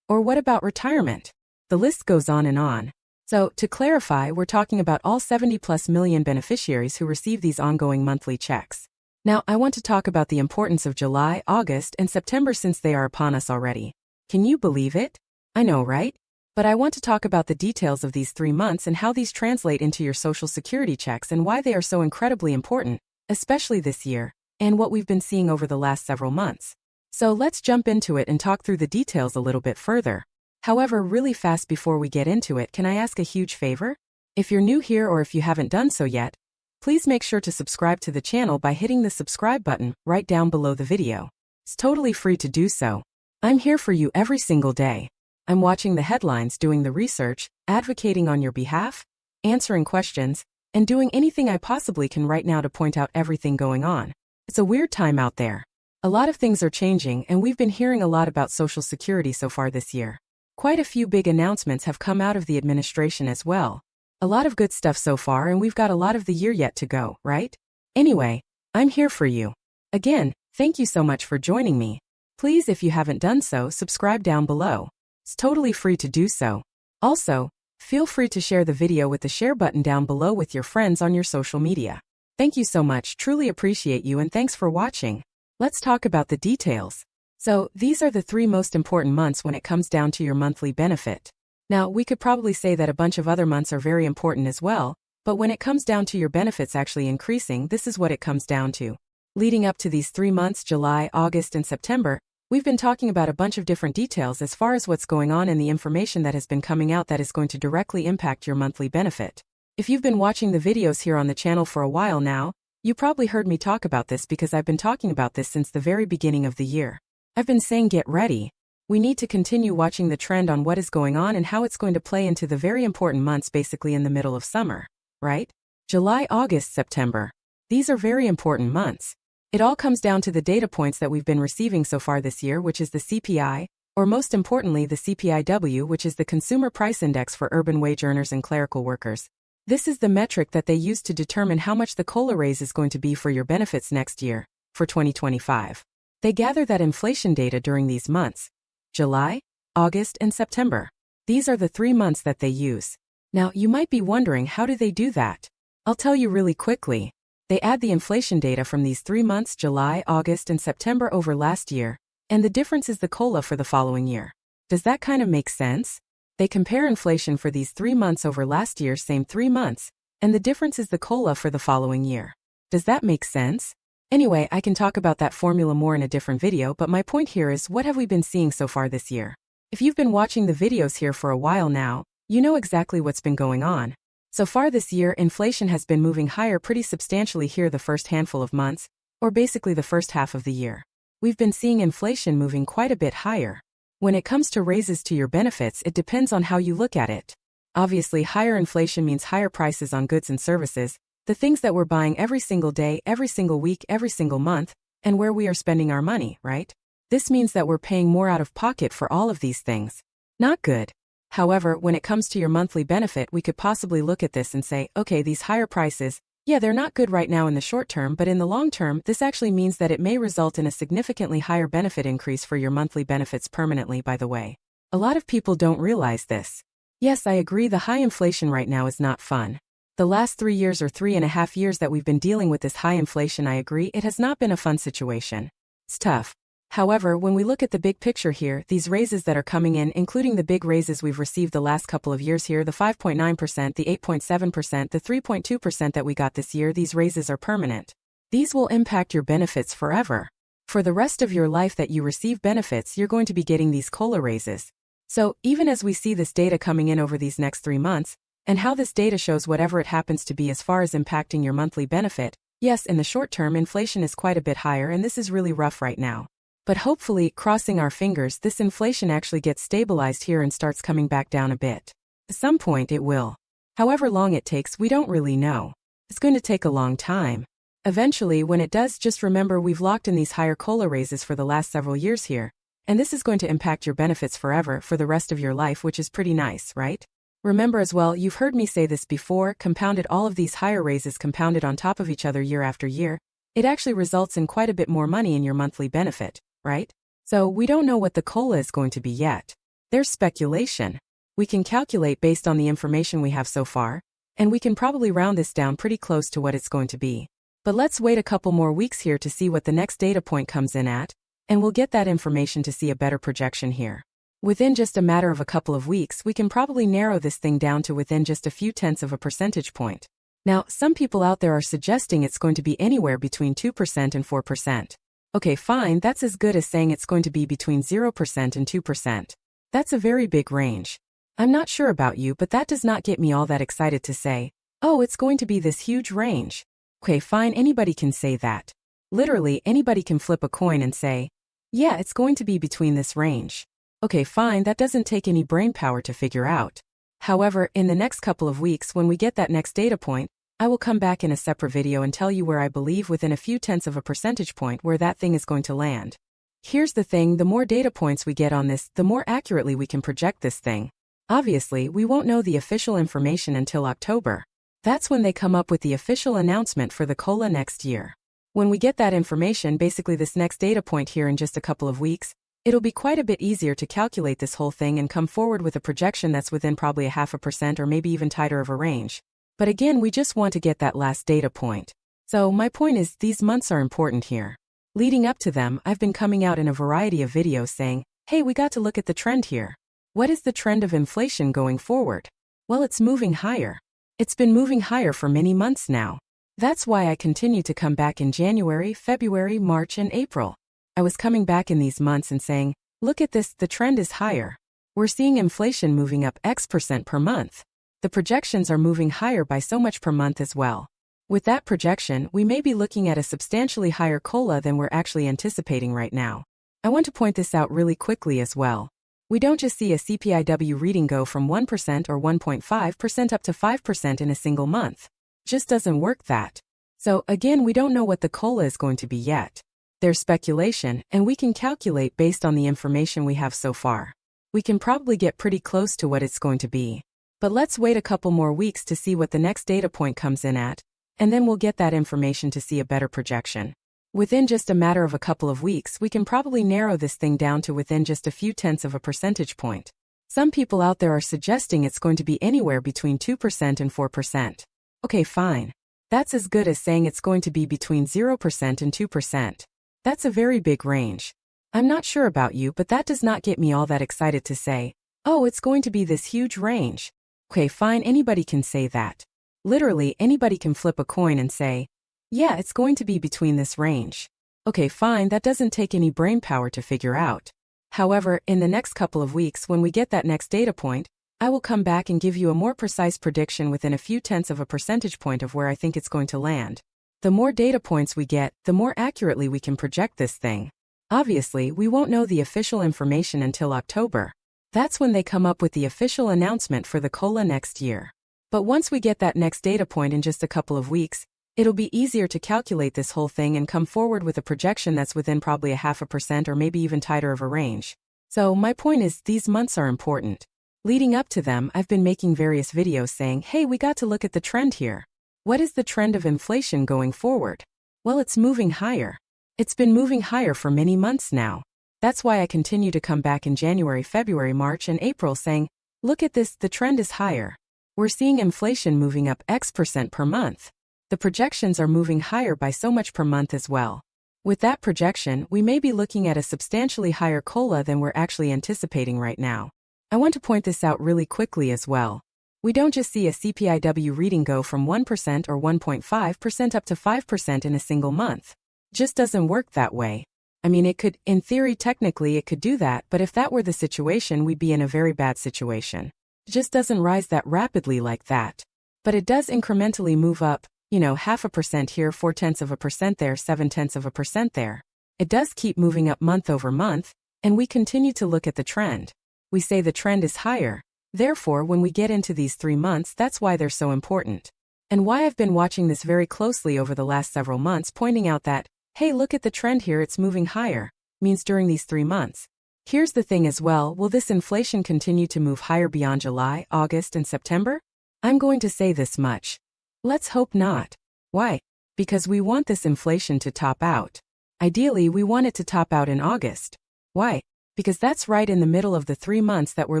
Or what about retirement? The list goes on and on. So, to clarify, we're talking about all 70+ million beneficiaries who receive these ongoing monthly checks. Now, I want to talk about the importance of July, August, and September since they are upon us already. Can you believe it? I know, right? But I want to talk about the details of these 3 months and how these translate into your Social Security checks and why they are so incredibly important, especially this year, and what we've been seeing over the last several months. So let's jump into it and talk through the details a little bit further. However, really fast before we get into it, can I ask a huge favor? If you're new here or if you haven't done so yet, please make sure to subscribe to the channel by hitting the subscribe button right down below the video. It's totally free to do so. I'm here for you every single day. I'm watching the headlines, doing the research, advocating on your behalf, answering questions, and doing anything I possibly can right now to point out everything going on. It's a weird time out there. A lot of things are changing, and we've been hearing a lot about Social Security so far this year. Quite a few big announcements have come out of the administration as well. A lot of good stuff so far, and we've got a lot of the year yet to go, right? Anyway, I'm here for you. Again, thank you so much for joining me. Please, if you haven't done so, subscribe down below. It's totally free to do so. Also, feel free to share the video with the share button down below with your friends on your social media. Thank you so much, truly appreciate you, and thanks for watching. Let's talk about the details. So, these are the 3 most important months when it comes down to your monthly benefit. Now, we could probably say that a bunch of other months are very important as well, but when it comes down to your benefits actually increasing, this is what it comes down to. Leading up to these 3 months, July, August, and September, we've been talking about a bunch of different details as far as what's going on and the information that has been coming out that is going to directly impact your monthly benefit. If you've been watching the videos here on the channel for a while now, you probably heard me talk about this because I've been talking about this since the very beginning of the year. I've been saying get ready. We need to continue watching the trend on what is going on and how it's going to play into the very important months basically in the middle of summer, right? July, August, September. These are very important months. It all comes down to the data points that we've been receiving so far this year, which is the CPI, or most importantly the CPIW, which is the Consumer Price Index for urban wage earners and clerical workers. This is the metric that they use to determine how much the COLA raise is going to be for your benefits next year, for 2025. They gather that inflation data during these months, July, August, and September. These are the 3 months that they use. Now, you might be wondering, how do they do that? I'll tell you really quickly. They add the inflation data from these 3 months, July, August, and September over last year, and the difference is the COLA for the following year. Does that kind of make sense? They compare inflation for these 3 months over last year's same 3 months, and the difference is the COLA for the following year. Does that make sense? Anyway, I can talk about that formula more in a different video, but my point here is, what have we been seeing so far this year? If you've been watching the videos here for a while now, you know exactly what's been going on. So far this year, inflation has been moving higher pretty substantially here the first handful of months, or basically the first half of the year. We've been seeing inflation moving quite a bit higher. When it comes to raises to your benefits, it depends on how you look at it. Obviously, higher inflation means higher prices on goods and services, the things that we're buying every single day, every single week, every single month, and where we are spending our money, right? This means that we're paying more out of pocket for all of these things. Not good. However, when it comes to your monthly benefit, we could possibly look at this and say, okay, these higher prices, yeah, they're not good right now in the short term, but in the long term, this actually means that it may result in a significantly higher benefit increase for your monthly benefits permanently, by the way. A lot of people don't realize this. Yes, I agree, the high inflation right now is not fun. The last 3 years or 3.5 years that we've been dealing with this high inflation, I agree, it has not been a fun situation. It's tough. However, when we look at the big picture here, these raises that are coming in, including the big raises we've received the last couple of years here, the 5.9%, the 8.7%, the 3.2% that we got this year, these raises are permanent. These will impact your benefits forever. For the rest of your life that you receive benefits, you're going to be getting these COLA raises. So, even as we see this data coming in over these next 3 months, and how this data shows whatever it happens to be as far as impacting your monthly benefit, yes, in the short term, inflation is quite a bit higher and this is really rough right now. But hopefully, crossing our fingers, this inflation actually gets stabilized here and starts coming back down a bit. At some point it will. However long it takes, we don't really know. It's going to take a long time. Eventually, when it does, just remember we've locked in these higher COLA raises for the last several years here, and this is going to impact your benefits forever for the rest of your life, which is pretty nice, right? Remember as well, you've heard me say this before, compounded all of these higher raises compounded on top of each other year after year, it actually results in quite a bit more money in your monthly benefit, right? So we don't know what the COLA is going to be yet. There's speculation. We can calculate based on the information we have so far, and we can probably round this down pretty close to what it's going to be. But let's wait a couple more weeks here to see what the next data point comes in at, and we'll get that information to see a better projection here. Within just a matter of a couple of weeks, we can probably narrow this thing down to within just a few tenths of a percentage point. Now, some people out there are suggesting it's going to be anywhere between 2% and 4%. Okay, fine, that's as good as saying it's going to be between 0% and 2%. That's a very big range. I'm not sure about you, but that does not get me all that excited to say, oh, it's going to be this huge range. Okay, fine, anybody can say that. Literally, anybody can flip a coin and say, yeah, it's going to be between this range. Okay, fine, that doesn't take any brain power to figure out. However, in the next couple of weeks, when we get that next data point, I will come back in a separate video and tell you where I believe within a few tenths of a percentage point where that thing is going to land. Here's the thing, the more data points we get on this, the more accurately we can project this thing. Obviously, we won't know the official information until October. That's when they come up with the official announcement for the COLA next year. When we get that information, basically this next data point here in just a couple of weeks, it'll be quite a bit easier to calculate this whole thing and come forward with a projection that's within probably a 0.5% or maybe even tighter of a range. But again, we just want to get that last data point. So my point is, these months are important here. Leading up to them, I've been coming out in a variety of videos saying, hey, we got to look at the trend here. What is the trend of inflation going forward? Well, it's moving higher. It's been moving higher for many months now. That's why I continue to come back in January, February, March, and April. I was coming back in these months and saying, look at this, the trend is higher. We're seeing inflation moving up X% per month. The projections are moving higher by so much per month as well. With that projection, we may be looking at a substantially higher COLA than we're actually anticipating right now. I want to point this out really quickly as well. We don't just see a CPIW reading go from 1% or 1.5% up to 5% in a single month. Just doesn't work that. So again, we don't know what the COLA is going to be yet. There's speculation, and we can calculate based on the information we have so far. We can probably get pretty close to what it's going to be. But let's wait a couple more weeks to see what the next data point comes in at, and then we'll get that information to see a better projection. Within just a matter of a couple of weeks, we can probably narrow this thing down to within just a few tenths of a percentage point. Some people out there are suggesting it's going to be anywhere between 2% and 4%. Okay, fine. That's as good as saying it's going to be between 0% and 2%. That's a very big range. I'm not sure about you, but that does not get me all that excited to say, oh, it's going to be this huge range. Okay, fine, anybody can say that. Literally, anybody can flip a coin and say, yeah, it's going to be between this range. Okay, fine, that doesn't take any brain power to figure out. However, in the next couple of weeks, when we get that next data point, I will come back and give you a more precise prediction within a few tenths of a percentage point of where I think it's going to land. The more data points we get, the more accurately we can project this thing. Obviously, we won't know the official information until October. That's when they come up with the official announcement for the COLA next year. But once we get that next data point in just a couple of weeks, it'll be easier to calculate this whole thing and come forward with a projection that's within probably a 0.5% or maybe even tighter of a range. So my point is, these months are important. Leading up to them, I've been making various videos saying, hey, we got to look at the trend here. What is the trend of inflation going forward? Well, it's moving higher. It's been moving higher for many months now. That's why I continue to come back in January, February, March, and April saying, look at this, the trend is higher. We're seeing inflation moving up X% per month. The projections are moving higher by so much per month as well. With that projection, we may be looking at a substantially higher COLA than we're actually anticipating right now. I want to point this out really quickly as well. We don't just see a CPIW reading go from 1% or 1.5% up to 5% in a single month. Just doesn't work that way. I mean, it could, in theory, technically it could do that, but if that were the situation, we'd be in a very bad situation. It just doesn't rise that rapidly like that. But it does incrementally move up, 0.5% here, 0.4% there, 0.7% there. It does keep moving up month over month, and we continue to look at the trend. We say the trend is higher. Therefore, when we get into these 3 months, that's why they're so important. And why I've been watching this very closely over the last several months, pointing out that, hey, look at the trend here, it's moving higher, means during these 3 months. Here's the thing as well, will this inflation continue to move higher beyond July, August, and September? I'm going to say this much. Let's hope not. Why? Because we want this inflation to top out. Ideally, we want it to top out in August. Why? Because that's right in the middle of the 3 months that we're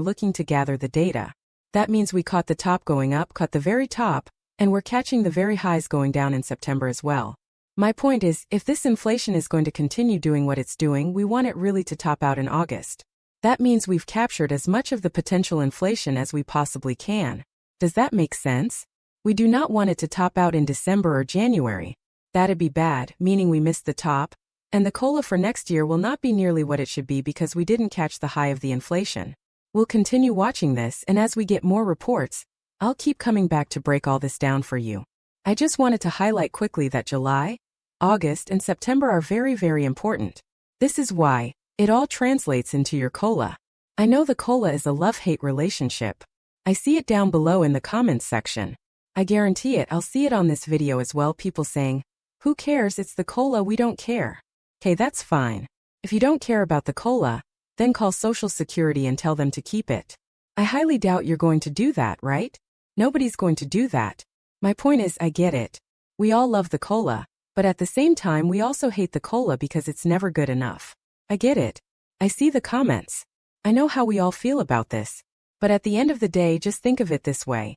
looking to gather the data. That means we caught the top going up, caught the very top, and we're catching the very highs going down in September as well. My point is, if this inflation is going to continue doing what it's doing, we want it really to top out in August. That means we've captured as much of the potential inflation as we possibly can. Does that make sense? We do not want it to top out in December or January. That'd be bad, meaning we missed the top, and the COLA for next year will not be nearly what it should be because we didn't catch the high of the inflation. We'll continue watching this, and as we get more reports, I'll keep coming back to break all this down for you. I just wanted to highlight quickly that July, August, and September are very, very important. This is why it all translates into your COLA. I know the COLA is a love-hate relationship. I see it down below in the comments section. I guarantee it, I'll see it on this video as well, people saying, "Who cares, it's the COLA, we don't care." Okay, that's fine. If you don't care about the COLA, then call Social Security and tell them to keep it. I highly doubt you're going to do that, right? Nobody's going to do that. My point is, I get it. We all love the COLA, but at the same time we also hate the COLA because it's never good enough. I get it. I see the comments. I know how we all feel about this. But at the end of the day, just think of it this way.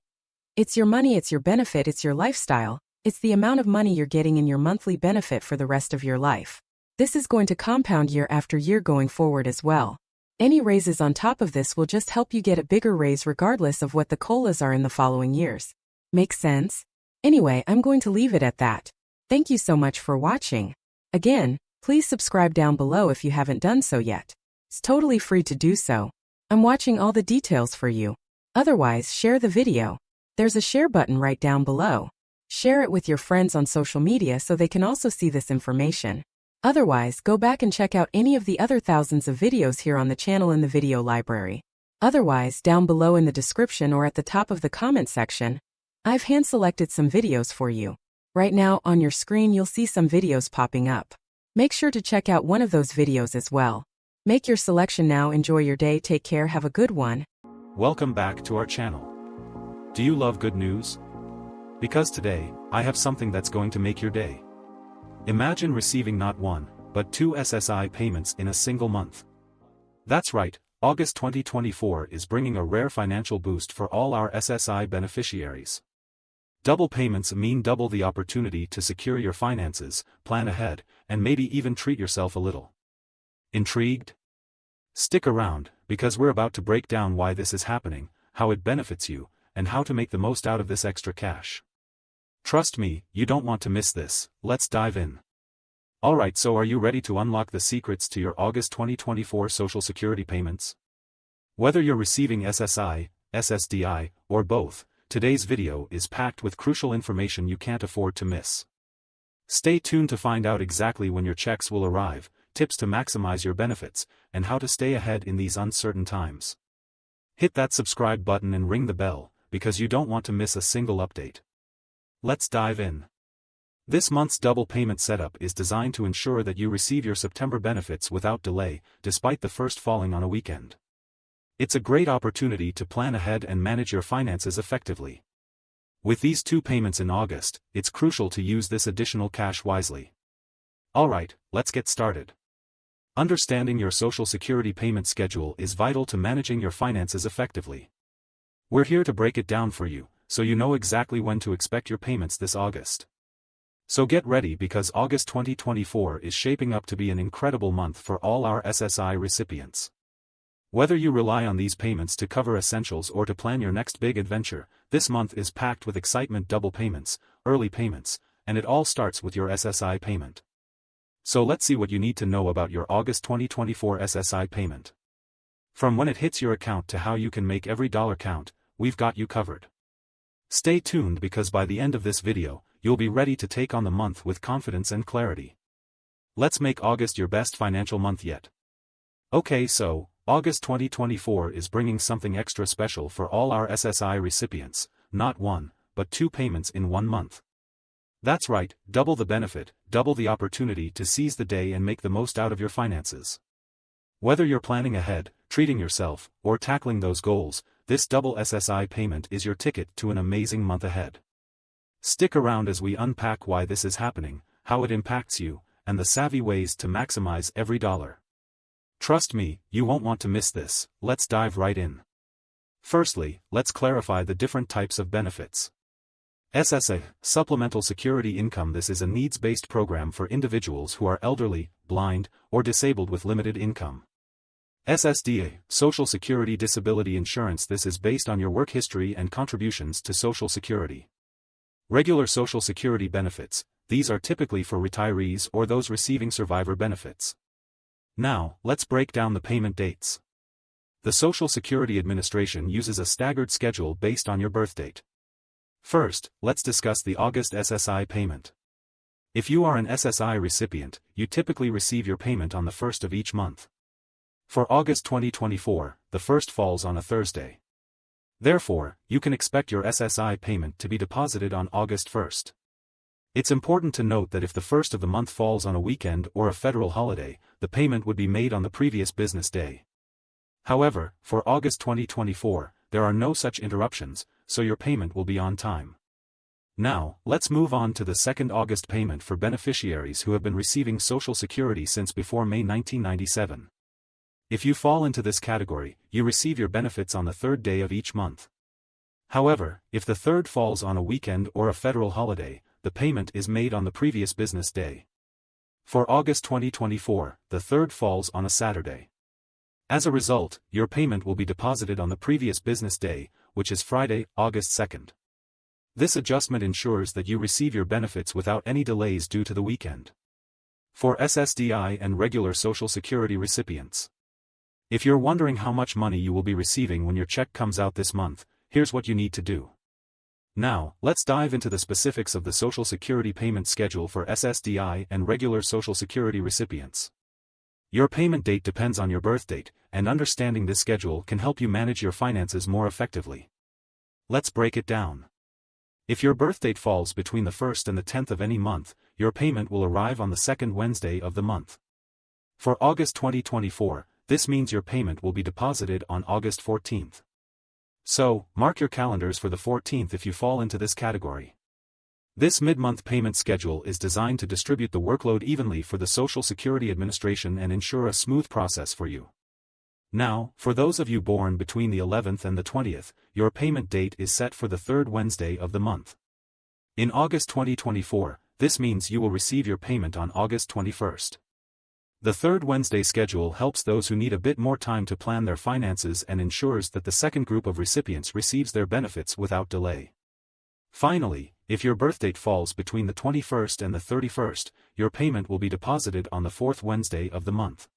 It's your money, it's your benefit, it's your lifestyle, it's the amount of money you're getting in your monthly benefit for the rest of your life. This is going to compound year after year going forward as well. Any raises on top of this will just help you get a bigger raise regardless of what the COLAs are in the following years. Make sense? Anyway, I'm going to leave it at that. Thank you so much for watching. Again, please subscribe down below if you haven't done so yet. It's totally free to do so. I'm watching all the details for you. Otherwise, share the video. There's a share button right down below. Share it with your friends on social media so they can also see this information. Otherwise, go back and check out any of the other thousands of videos here on the channel in the video library. Otherwise, down below in the description or at the top of the comment section, I've hand-selected some videos for you. Right now, on your screen you'll see some videos popping up. Make sure to check out one of those videos as well. Make your selection now, enjoy your day, take care, have a good one. Welcome back to our channel. Do you love good news? Because today, I have something that's going to make your day. Imagine receiving not one, but 2 SSI payments in a single month. That's right, August 2024 is bringing a rare financial boost for all our SSI beneficiaries. Double payments mean double the opportunity to secure your finances, plan ahead, and maybe even treat yourself a little. Intrigued? Stick around, because we're about to break down why this is happening, how it benefits you, and how to make the most out of this extra cash. Trust me, you don't want to miss this. Let's dive in. Alright, so are you ready to unlock the secrets to your August 2024 Social Security payments? Whether you're receiving SSI, SSDI, or both, today's video is packed with crucial information you can't afford to miss. Stay tuned to find out exactly when your checks will arrive, tips to maximize your benefits, and how to stay ahead in these uncertain times. Hit that subscribe button and ring the bell, because you don't want to miss a single update. Let's dive in. This month's double payment setup is designed to ensure that you receive your September benefits without delay, despite the first falling on a weekend. It's a great opportunity to plan ahead and manage your finances effectively. With these 2 payments in August, it's crucial to use this additional cash wisely. Alright, let's get started. Understanding your Social Security payment schedule is vital to managing your finances effectively. We're here to break it down for you, so you know exactly when to expect your payments this August. So get ready, because August 2024 is shaping up to be an incredible month for all our SSI recipients. Whether you rely on these payments to cover essentials or to plan your next big adventure, this month is packed with excitement: double payments, early payments, and it all starts with your SSI payment. So let's see what you need to know about your August 2024 SSI payment. From when it hits your account to how you can make every dollar count, we've got you covered. Stay tuned, because by the end of this video, you'll be ready to take on the month with confidence and clarity. Let's make August your best financial month yet. Okay, so, August 2024 is bringing something extra special for all our SSI recipients: not 1, but 2 payments in 1 month. That's right, double the benefit, double the opportunity to seize the day and make the most out of your finances. Whether you're planning ahead, treating yourself, or tackling those goals, this double SSI payment is your ticket to an amazing month ahead. Stick around as we unpack why this is happening, how it impacts you, and the savvy ways to maximize every dollar. Trust me, you won't want to miss this. Let's dive right in. Firstly, let's clarify the different types of benefits. SSI, Supplemental Security Income. This is a needs-based program for individuals who are elderly, blind, or disabled with limited income. SSDI, Social Security Disability Insurance. This is based on your work history and contributions to Social Security. Regular Social Security benefits. These are typically for retirees or those receiving survivor benefits. Now, let's break down the payment dates. The Social Security Administration uses a staggered schedule based on your birth date. First, let's discuss the August SSI payment. If you are an SSI recipient, you typically receive your payment on the 1st of each month. For August 2024, the first falls on a Thursday. Therefore, you can expect your SSI payment to be deposited on August 1st. It's important to note that if the first of the month falls on a weekend or a federal holiday, the payment would be made on the previous business day. However, for August 2024, there are no such interruptions, so your payment will be on time. Now, let's move on to the second August payment for beneficiaries who have been receiving Social Security since before May 1997. If you fall into this category, you receive your benefits on the third day of each month. However, if the third falls on a weekend or a federal holiday, the payment is made on the previous business day. For August 2024, the third falls on a Saturday. As a result, your payment will be deposited on the previous business day, which is Friday, August 2nd. This adjustment ensures that you receive your benefits without any delays due to the weekend. For SSDI and regular Social Security recipients. If you're wondering how much money you will be receiving when your check comes out this month, here's what you need to do. Now, let's dive into the specifics of the Social Security payment schedule for SSDI and regular Social Security recipients. Your payment date depends on your birth date, and understanding this schedule can help you manage your finances more effectively. Let's break it down. If your birth date falls between the 1st and the 10th of any month, your payment will arrive on the second Wednesday of the month. For August 2024, this means your payment will be deposited on August 14th. So, mark your calendars for the 14th if you fall into this category. This mid-month payment schedule is designed to distribute the workload evenly for the Social Security Administration and ensure a smooth process for you. Now, for those of you born between the 11th and the 20th, your payment date is set for the third Wednesday of the month. In August 2024, this means you will receive your payment on August 21st. The third Wednesday schedule helps those who need a bit more time to plan their finances and ensures that the second group of recipients receives their benefits without delay. Finally, if your birth date falls between the 21st and the 31st, your payment will be deposited on the fourth Wednesday of the month.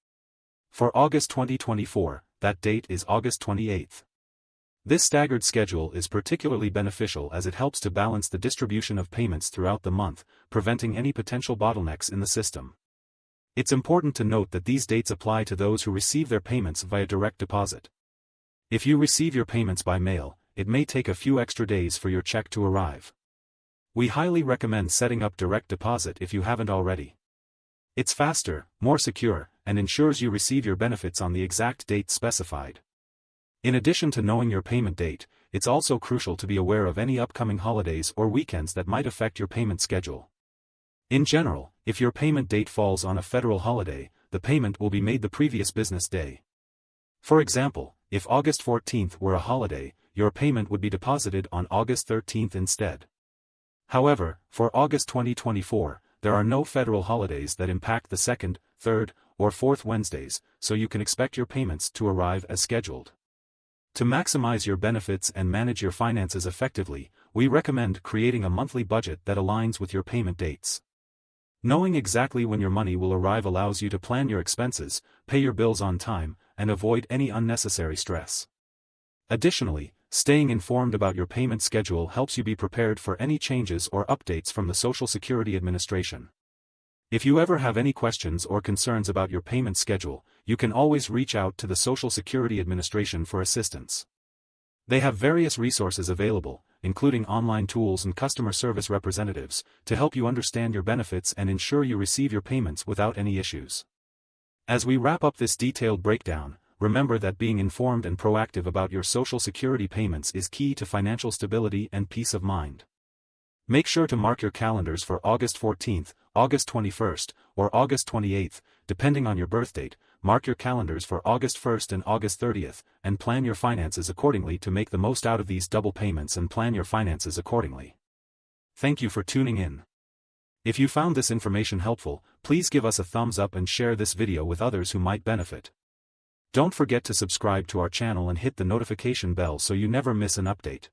For August 2024, that date is August 28th. This staggered schedule is particularly beneficial as it helps to balance the distribution of payments throughout the month, preventing any potential bottlenecks in the system. It's important to note that these dates apply to those who receive their payments via direct deposit. If you receive your payments by mail, it may take a few extra days for your check to arrive. We highly recommend setting up direct deposit if you haven't already. It's faster, more secure, and ensures you receive your benefits on the exact date specified. In addition to knowing your payment date, it's also crucial to be aware of any upcoming holidays or weekends that might affect your payment schedule. In general, if your payment date falls on a federal holiday, the payment will be made the previous business day. For example, if August 14th were a holiday, your payment would be deposited on August 13th instead. However, for August 2024, there are no federal holidays that impact the second, third, or fourth Wednesdays, so you can expect your payments to arrive as scheduled. To maximize your benefits and manage your finances effectively, we recommend creating a monthly budget that aligns with your payment dates. Knowing exactly when your money will arrive allows you to plan your expenses, pay your bills on time, and avoid any unnecessary stress. Additionally, staying informed about your payment schedule helps you be prepared for any changes or updates from the Social Security Administration. If you ever have any questions or concerns about your payment schedule, you can always reach out to the Social Security Administration for assistance. They have various resources available, including online tools and customer service representatives, to help you understand your benefits and ensure you receive your payments without any issues. As we wrap up this detailed breakdown, remember that being informed and proactive about your Social Security payments is key to financial stability and peace of mind. Make sure to mark your calendars for August 14th, August 21st, or August 28th, depending on your birth date. Mark your calendars for August 1st and August 30th, and plan your finances accordingly to make the most out of these double payments and plan your finances accordingly. Thank you for tuning in. If you found this information helpful, please give us a thumbs up and share this video with others who might benefit. Don't forget to subscribe to our channel and hit the notification bell so you never miss an update.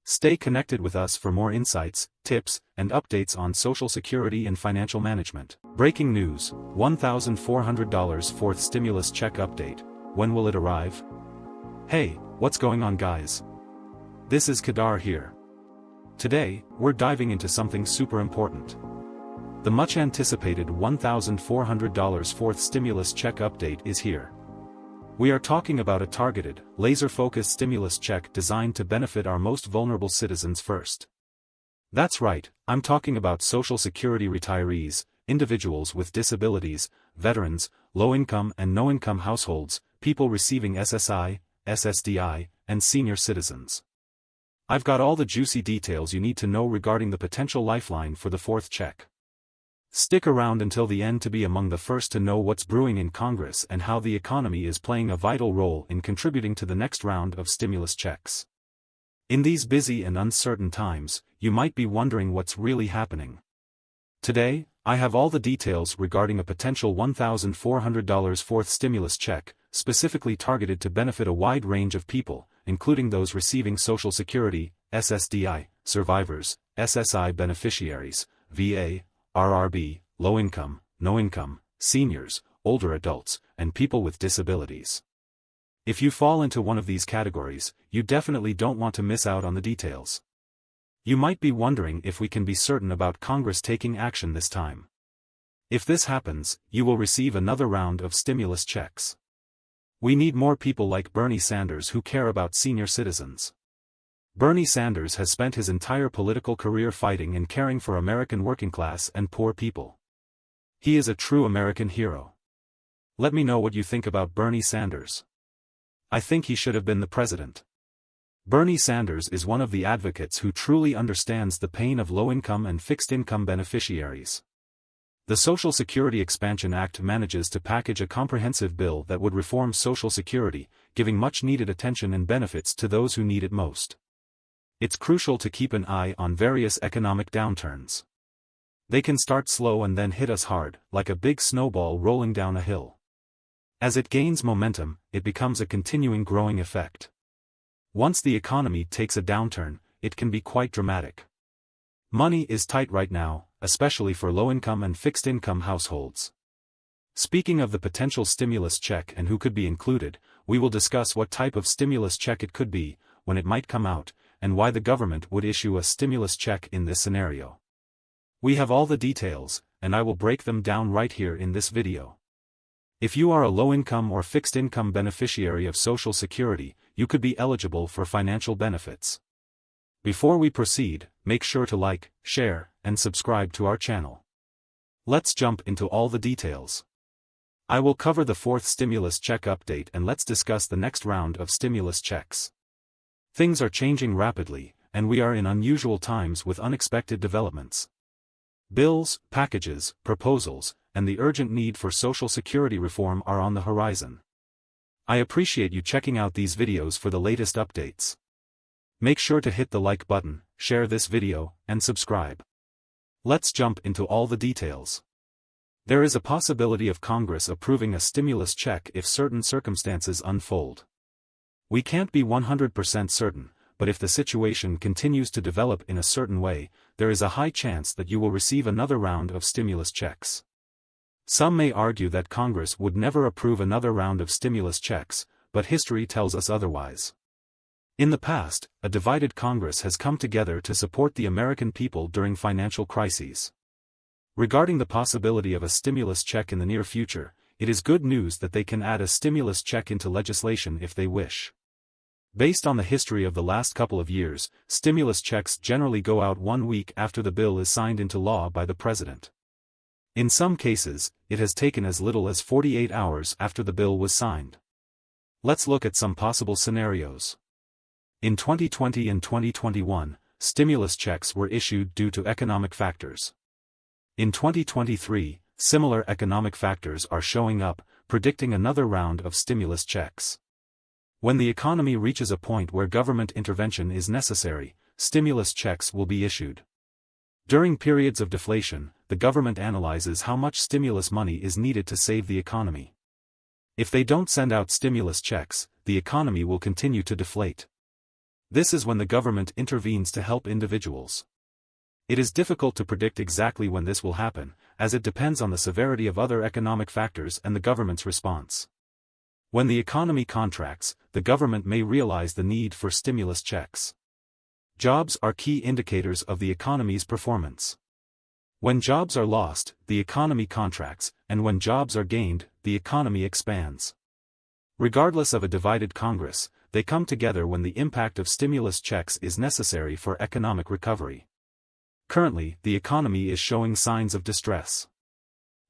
Stay connected with us for more insights, tips, and updates on Social Security and financial management. Breaking news: $1,400 fourth stimulus check update. When will it arrive? Hey, what's going on, guys? This is Kedar here. Today, we're diving into something super important. The much anticipated $1,400 fourth stimulus check update is here. We are talking about a targeted, laser-focused stimulus check designed to benefit our most vulnerable citizens first. That's right, I'm talking about Social Security retirees, individuals with disabilities, veterans, low-income and no-income households, people receiving SSI, SSDI, and senior citizens. I've got all the juicy details you need to know regarding the potential lifeline for the fourth check. Stick around until the end to be among the first to know what's brewing in Congress and how the economy is playing a vital role in contributing to the next round of stimulus checks. In these busy and uncertain times, you might be wondering what's really happening. Today, I have all the details regarding a potential $1,400 fourth stimulus check, specifically targeted to benefit a wide range of people, including those receiving Social Security, SSDI, survivors, SSI beneficiaries, VA, RRB, low-income, no-income, seniors, older adults, and people with disabilities. If you fall into one of these categories, you definitely don't want to miss out on the details. You might be wondering if we can be certain about Congress taking action this time. If this happens, you will receive another round of stimulus checks. We need more people like Bernie Sanders who care about senior citizens. Bernie Sanders has spent his entire political career fighting and caring for American working class and poor people. He is a true American hero. Let me know what you think about Bernie Sanders. I think he should have been the president. Bernie Sanders is one of the advocates who truly understands the pain of low-income and fixed-income beneficiaries. The Social Security Expansion Act manages to package a comprehensive bill that would reform Social Security, giving much-needed attention and benefits to those who need it most. It's crucial to keep an eye on various economic downturns. They can start slow and then hit us hard, like a big snowball rolling down a hill. As it gains momentum, it becomes a continuing growing effect. Once the economy takes a downturn, it can be quite dramatic. Money is tight right now, especially for low-income and fixed-income households. Speaking of the potential stimulus check and who could be included, we will discuss what type of stimulus check it could be, when it might come out, and why the government would issue a stimulus check in this scenario. We have all the details, and I will break them down right here in this video. If you are a low-income or fixed-income beneficiary of Social Security, you could be eligible for financial benefits. Before we proceed, make sure to like, share, and subscribe to our channel. Let's jump into all the details. I will cover the fourth stimulus check update and let's discuss the next round of stimulus checks. Things are changing rapidly, and we are in unusual times with unexpected developments. Bills, packages, proposals, and the urgent need for Social Security reform are on the horizon. I appreciate you checking out these videos for the latest updates. Make sure to hit the like button, share this video, and subscribe. Let's jump into all the details. There is a possibility of Congress approving a stimulus check if certain circumstances unfold. We can't be 100% certain, but if the situation continues to develop in a certain way, there is a high chance that you will receive another round of stimulus checks. Some may argue that Congress would never approve another round of stimulus checks, but history tells us otherwise. In the past, a divided Congress has come together to support the American people during financial crises. Regarding the possibility of a stimulus check in the near future, it is good news that they can add a stimulus check into legislation if they wish. Based on the history of the last couple of years, stimulus checks generally go out 1 week after the bill is signed into law by the president. In some cases, it has taken as little as 48 hours after the bill was signed. Let's look at some possible scenarios. In 2020 and 2021, stimulus checks were issued due to economic factors. In 2023, similar economic factors are showing up, predicting another round of stimulus checks. When the economy reaches a point where government intervention is necessary, stimulus checks will be issued. During periods of deflation, the government analyzes how much stimulus money is needed to save the economy. If they don't send out stimulus checks, the economy will continue to deflate. This is when the government intervenes to help individuals. It is difficult to predict exactly when this will happen, as it depends on the severity of other economic factors and the government's response. When the economy contracts, the government may realize the need for stimulus checks. Jobs are key indicators of the economy's performance. When jobs are lost, the economy contracts, and when jobs are gained, the economy expands. Regardless of a divided Congress, they come together when the impact of stimulus checks is necessary for economic recovery. Currently, the economy is showing signs of distress.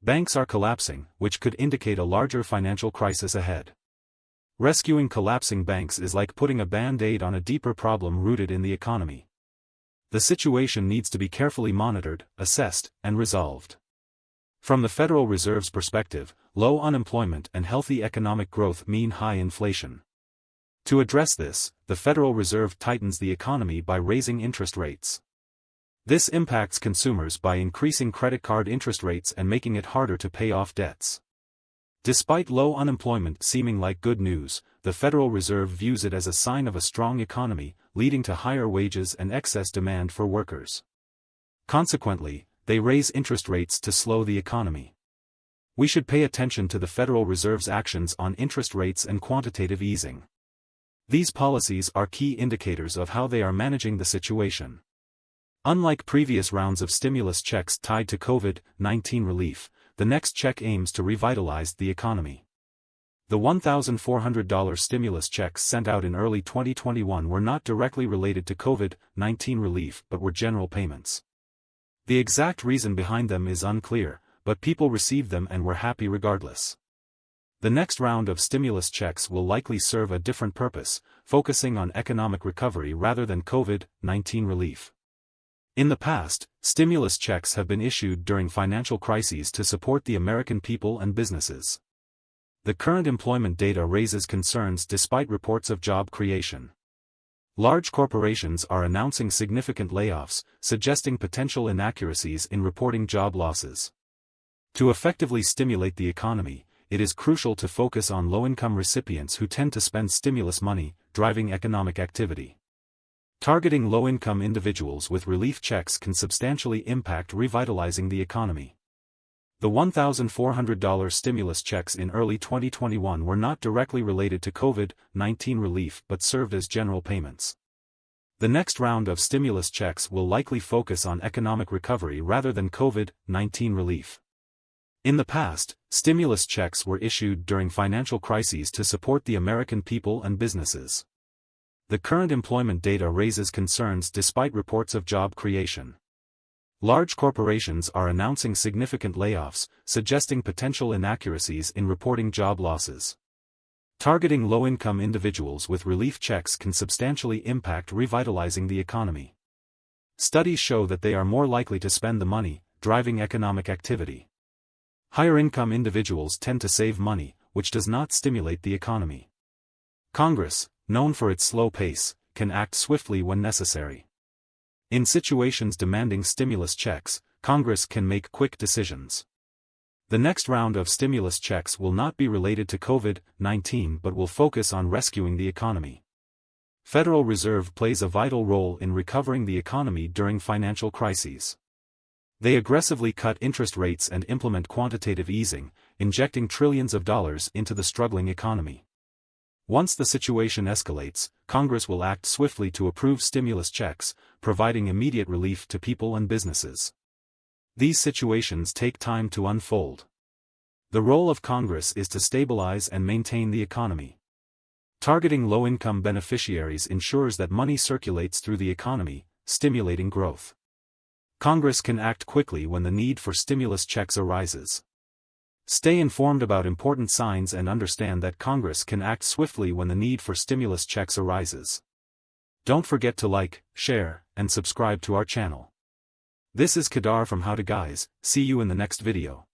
Banks are collapsing, which could indicate a larger financial crisis ahead. Rescuing collapsing banks is like putting a band-aid on a deeper problem rooted in the economy. The situation needs to be carefully monitored, assessed, and resolved. From the Federal Reserve's perspective, low unemployment and healthy economic growth mean high inflation. To address this, the Federal Reserve tightens the economy by raising interest rates. This impacts consumers by increasing credit card interest rates and making it harder to pay off debts. Despite low unemployment seeming like good news, the Federal Reserve views it as a sign of a strong economy, leading to higher wages and excess demand for workers. Consequently, they raise interest rates to slow the economy. We should pay attention to the Federal Reserve's actions on interest rates and quantitative easing. These policies are key indicators of how they are managing the situation. Unlike previous rounds of stimulus checks tied to COVID-19 relief, the next check aims to revitalize the economy. The $1,400 stimulus checks sent out in early 2021 were not directly related to COVID-19 relief but were general payments. The exact reason behind them is unclear, but people received them and were happy regardless. The next round of stimulus checks will likely serve a different purpose, focusing on economic recovery rather than COVID-19 relief. In the past, stimulus checks have been issued during financial crises to support the American people and businesses. The current employment data raises concerns despite reports of job creation. Large corporations are announcing significant layoffs, suggesting potential inaccuracies in reporting job losses. To effectively stimulate the economy, it is crucial to focus on low-income recipients who tend to spend stimulus money, driving economic activity. Targeting low-income individuals with relief checks can substantially impact revitalizing the economy. The $1,400 stimulus checks in early 2021 were not directly related to COVID-19 relief but served as general payments. The next round of stimulus checks will likely focus on economic recovery rather than COVID-19 relief. In the past, stimulus checks were issued during financial crises to support the American people and businesses. The current employment data raises concerns despite reports of job creation. Large corporations are announcing significant layoffs, suggesting potential inaccuracies in reporting job losses. Targeting low-income individuals with relief checks can substantially impact revitalizing the economy. Studies show that they are more likely to spend the money, driving economic activity. Higher-income individuals tend to save money, which does not stimulate the economy. Congress, known for its slow pace, can act swiftly when necessary. In situations demanding stimulus checks, Congress can make quick decisions. The next round of stimulus checks will not be related to COVID-19 but will focus on rescuing the economy. Federal Reserve plays a vital role in recovering the economy during financial crises. They aggressively cut interest rates and implement quantitative easing, injecting trillions of dollars into the struggling economy. Once the situation escalates, Congress will act swiftly to approve stimulus checks, providing immediate relief to people and businesses. These situations take time to unfold. The role of Congress is to stabilize and maintain the economy. Targeting low-income beneficiaries ensures that money circulates through the economy, stimulating growth. Congress can act quickly when the need for stimulus checks arises. Stay informed about important signs and understand that Congress can act swiftly when the need for stimulus checks arises. Don't forget to like, share, and subscribe to our channel. This is Kedar from How to Guys. See you in the next video.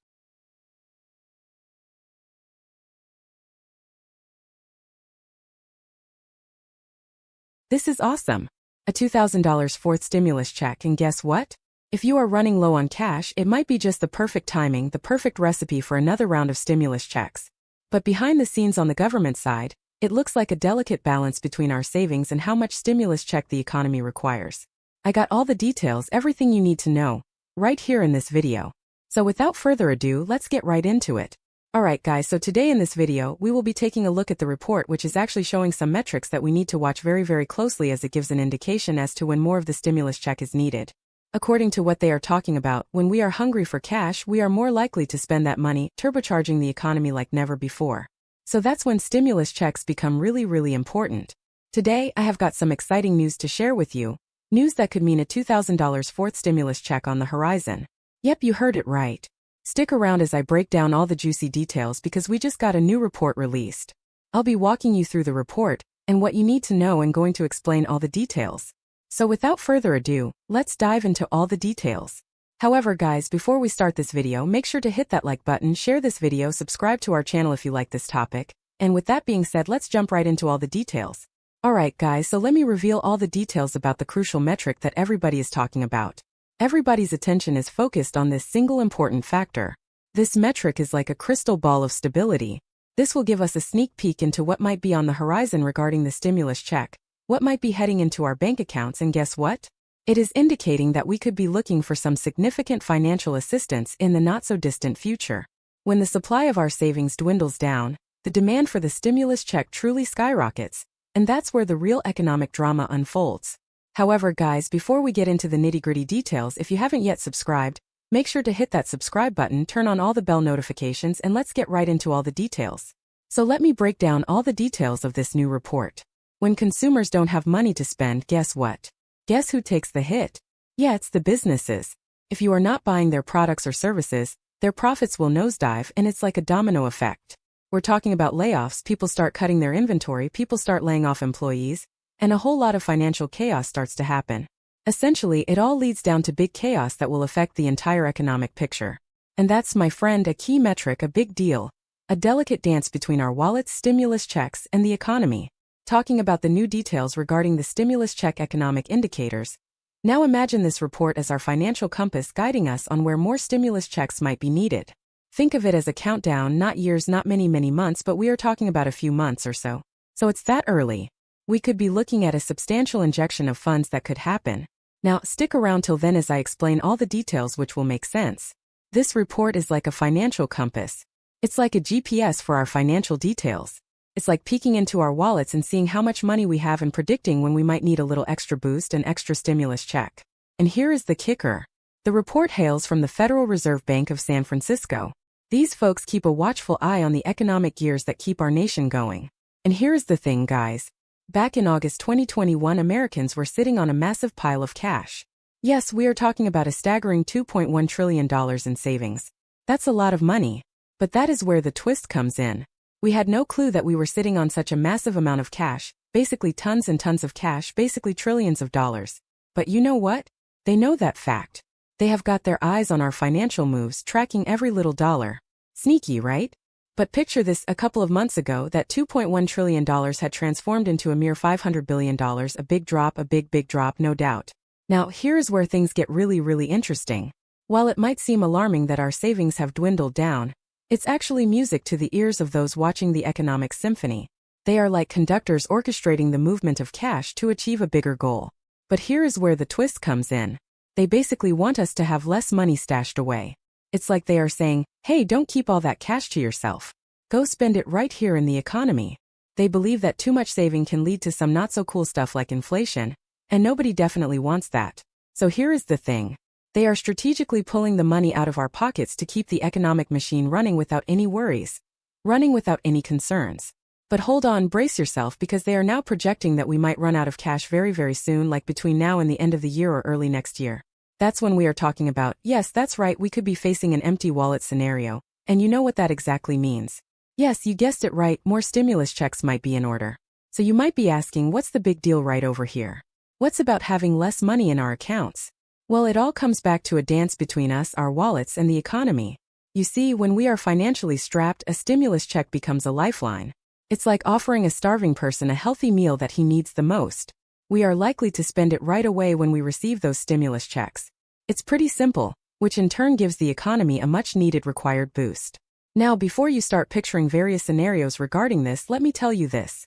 This is awesome. A $2,000 fourth stimulus check, and guess what? If you are running low on cash, it might be just the perfect timing, the perfect recipe for another round of stimulus checks. But behind the scenes on the government side, it looks like a delicate balance between our savings and how much stimulus check the economy requires. I got all the details, everything you need to know, right here in this video. So without further ado, let's get right into it. Alright guys, so today in this video, we will be taking a look at the report, which is actually showing some metrics that we need to watch very closely, as it gives an indication as to when more of the stimulus check is needed. According to what they are talking about, when we are hungry for cash, we are more likely to spend that money, turbocharging the economy like never before. So that's when stimulus checks become really important. Today, I have got some exciting news to share with you. News that could mean a $2,000 fourth stimulus check on the horizon. Yep, you heard it right. Stick around as I break down all the juicy details, because we just got a new report released. I'll be walking you through the report and what you need to know, and going to explain all the details. So without further ado, let's dive into all the details. However guys, before we start this video, make sure to hit that like button, share this video, subscribe to our channel if you like this topic. And with that being said, let's jump right into all the details. Alright guys, so let me reveal all the details about the crucial metric that everybody is talking about. Everybody's attention is focused on this single important factor. This metric is like a crystal ball of stability. This will give us a sneak peek into what might be on the horizon regarding the stimulus check, what might be heading into our bank accounts, and guess what? It is indicating that we could be looking for some significant financial assistance in the not-so-distant future. When the supply of our savings dwindles down, the demand for the stimulus check truly skyrockets, and that's where the real economic drama unfolds. However guys, before we get into the nitty-gritty details, if you haven't yet subscribed, make sure to hit that subscribe button, turn on all the bell notifications, and let's get right into all the details. So let me break down all the details of this new report. When consumers don't have money to spend, guess what? Guess who takes the hit? Yeah, it's the businesses. If you are not buying their products or services, their profits will nosedive, and it's like a domino effect. We're talking about layoffs, people start cutting their inventory, people start laying off employees, and a whole lot of financial chaos starts to happen. Essentially, it all leads down to big chaos that will affect the entire economic picture. And that's, my friend, a key metric, a big deal. A delicate dance between our wallets, stimulus checks, and the economy. Talking about the new details regarding the stimulus check economic indicators. Now imagine this report as our financial compass guiding us on where more stimulus checks might be needed. Think of it as a countdown, not years, not many months, but we are talking about a few months or so. So it's that early. We could be looking at a substantial injection of funds that could happen. Now, stick around till then as I explain all the details, which will make sense. This report is like a financial compass. It's like a GPS for our financial details. It's like peeking into our wallets and seeing how much money we have, and predicting when we might need a little extra boost, an extra stimulus check. And here is the kicker. The report hails from the Federal Reserve Bank of San Francisco. These folks keep a watchful eye on the economic gears that keep our nation going. And here's the thing, guys. Back in August 2021, Americans were sitting on a massive pile of cash. Yes, we are talking about a staggering $2.1 trillion in savings. That's a lot of money. But that is where the twist comes in. We had no clue that we were sitting on such a massive amount of cash, basically tons and tons of cash, basically trillions of dollars. But you know what? They know that fact. They have got their eyes on our financial moves, tracking every little dollar. Sneaky, right? But picture this, a couple of months ago, that $2.1 trillion had transformed into a mere $500 billion, a big drop, a big drop, no doubt. Now, here's where things get really interesting. While it might seem alarming that our savings have dwindled down, it's actually music to the ears of those watching the economic symphony. They are like conductors orchestrating the movement of cash to achieve a bigger goal. But here is where the twist comes in. They basically want us to have less money stashed away. It's like they are saying, hey, don't keep all that cash to yourself. Go spend it right here in the economy. They believe that too much saving can lead to some not so cool stuff like inflation, and nobody definitely wants that. So here is the thing. They are strategically pulling the money out of our pockets to keep the economic machine running without any worries. Running without any concerns. But hold on, brace yourself, because they are now projecting that we might run out of cash very soon, like between now and the end of the year or early next year. That's when we are talking about, yes, that's right, we could be facing an empty wallet scenario. And you know what that exactly means. Yes, you guessed it right, more stimulus checks might be in order. So you might be asking, what's the big deal right over here? What's about having less money in our accounts? Well, it all comes back to a dance between us, our wallets, and the economy. You see, when we are financially strapped, a stimulus check becomes a lifeline. It's like offering a starving person a healthy meal that he needs the most. We are likely to spend it right away when we receive those stimulus checks. It's pretty simple, which in turn gives the economy a much-needed required boost. Now, before you start picturing various scenarios regarding this, let me tell you this.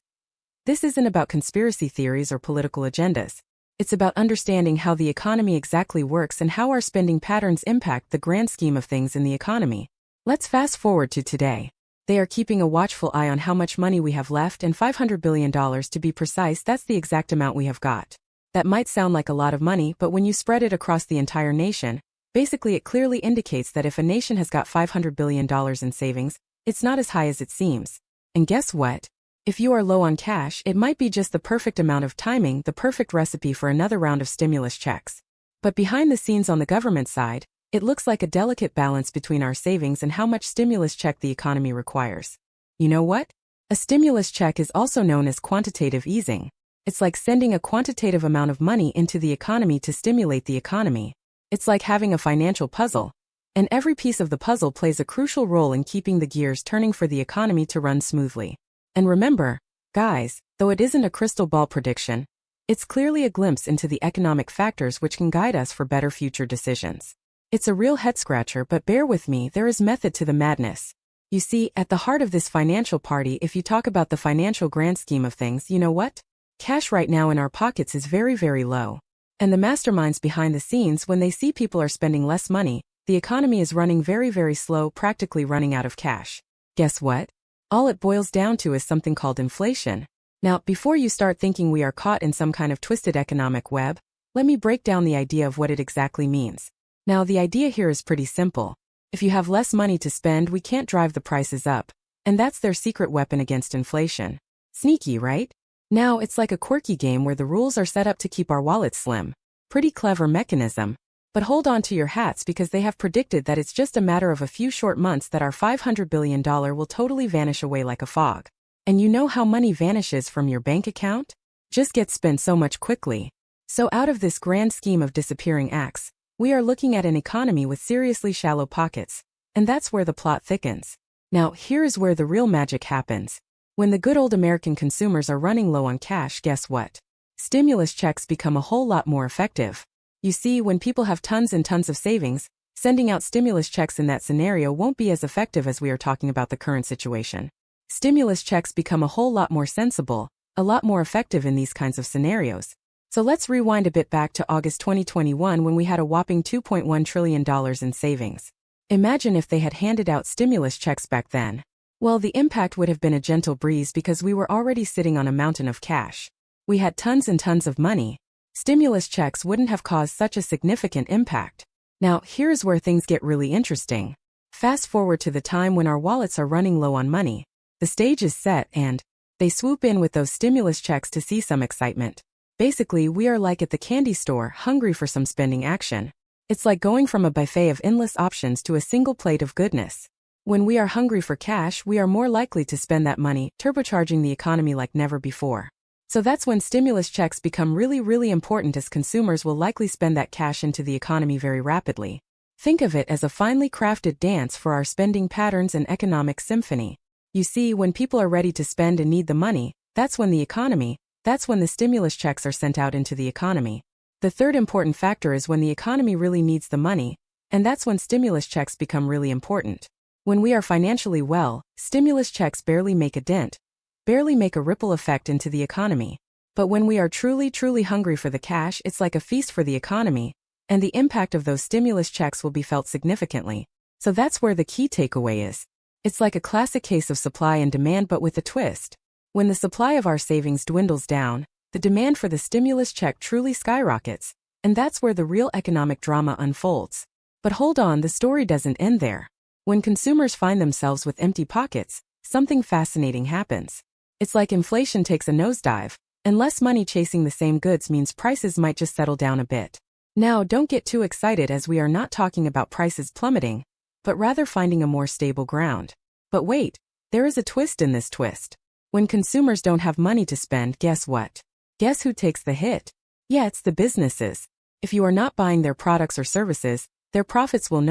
This isn't about conspiracy theories or political agendas. It's about understanding how the economy exactly works and how our spending patterns impact the grand scheme of things in the economy. Let's fast forward to today. They are keeping a watchful eye on how much money we have left, and $500 billion to be precise, that's the exact amount we have got. That might sound like a lot of money, but when you spread it across the entire nation, basically it clearly indicates that if a nation has got $500 billion in savings, it's not as high as it seems. And guess what? If you are low on cash, it might be just the perfect amount of timing, the perfect recipe for another round of stimulus checks. But behind the scenes on the government side, it looks like a delicate balance between our savings and how much stimulus check the economy requires. You know what? A stimulus check is also known as quantitative easing. It's like sending a quantitative amount of money into the economy to stimulate the economy. It's like having a financial puzzle. And every piece of the puzzle plays a crucial role in keeping the gears turning for the economy to run smoothly. And remember, guys, though it isn't a crystal ball prediction, it's clearly a glimpse into the economic factors which can guide us for better future decisions. It's a real head-scratcher, but bear with me, there is method to the madness. You see, at the heart of this financial party, if you talk about the financial grand scheme of things, you know what? Cash right now in our pockets is very, very low. And the masterminds behind the scenes, when they see people are spending less money, the economy is running very, very slow, practically running out of cash. Guess what? All it boils down to is something called inflation. Now, before you start thinking we are caught in some kind of twisted economic web, let me break down the idea of what it exactly means. Now, the idea here is pretty simple. If you have less money to spend, we can't drive the prices up. And that's their secret weapon against inflation. Sneaky, right? Now, it's like a quirky game where the rules are set up to keep our wallets slim. Pretty clever mechanism. But hold on to your hats, because they have predicted that it's just a matter of a few short months that our $500 billion will totally vanish away like a fog. And you know how money vanishes from your bank account? Just gets spent so much quickly. So out of this grand scheme of disappearing acts, we are looking at an economy with seriously shallow pockets. And that's where the plot thickens. Now, here is where the real magic happens. When the good old American consumers are running low on cash, guess what? Stimulus checks become a whole lot more effective. You see, when people have tons and tons of savings, sending out stimulus checks in that scenario won't be as effective as we are talking about the current situation. Stimulus checks become a whole lot more sensible, a lot more effective in these kinds of scenarios. So let's rewind a bit back to August 2021 when we had a whopping $2.1 trillion in savings. Imagine if they had handed out stimulus checks back then. Well, the impact would have been a gentle breeze because we were already sitting on a mountain of cash. We had tons and tons of money. Stimulus checks wouldn't have caused such a significant impact. Now, here's where things get really interesting. Fast forward to the time when our wallets are running low on money. The stage is set and they swoop in with those stimulus checks to see some excitement. Basically, we are like at the candy store, hungry for some spending action. It's like going from a buffet of endless options to a single plate of goodness. When we are hungry for cash, we are more likely to spend that money, turbocharging the economy like never before. So that's when stimulus checks become really, really important, as consumers will likely spend that cash into the economy very rapidly. Think of it as a finely crafted dance for our spending patterns and economic symphony. You see, when people are ready to spend and need the money, that's when the stimulus checks are sent out into the economy. The third important factor is when the economy really needs the money, and that's when stimulus checks become really important. When we are financially well, stimulus checks barely make a dent, barely make a ripple effect into the economy. But when we are truly, truly hungry for the cash, it's like a feast for the economy, and the impact of those stimulus checks will be felt significantly. So that's where the key takeaway is. It's like a classic case of supply and demand, but with a twist. When the supply of our savings dwindles down, the demand for the stimulus check truly skyrockets, and that's where the real economic drama unfolds. But hold on, the story doesn't end there. When consumers find themselves with empty pockets, something fascinating happens. It's like inflation takes a nosedive, and less money chasing the same goods means prices might just settle down a bit. Now, don't get too excited as we are not talking about prices plummeting, but rather finding a more stable ground. But wait, there is a twist in this twist. When consumers don't have money to spend, guess what? Guess who takes the hit? Yeah, it's the businesses. If you are not buying their products or services, their profits will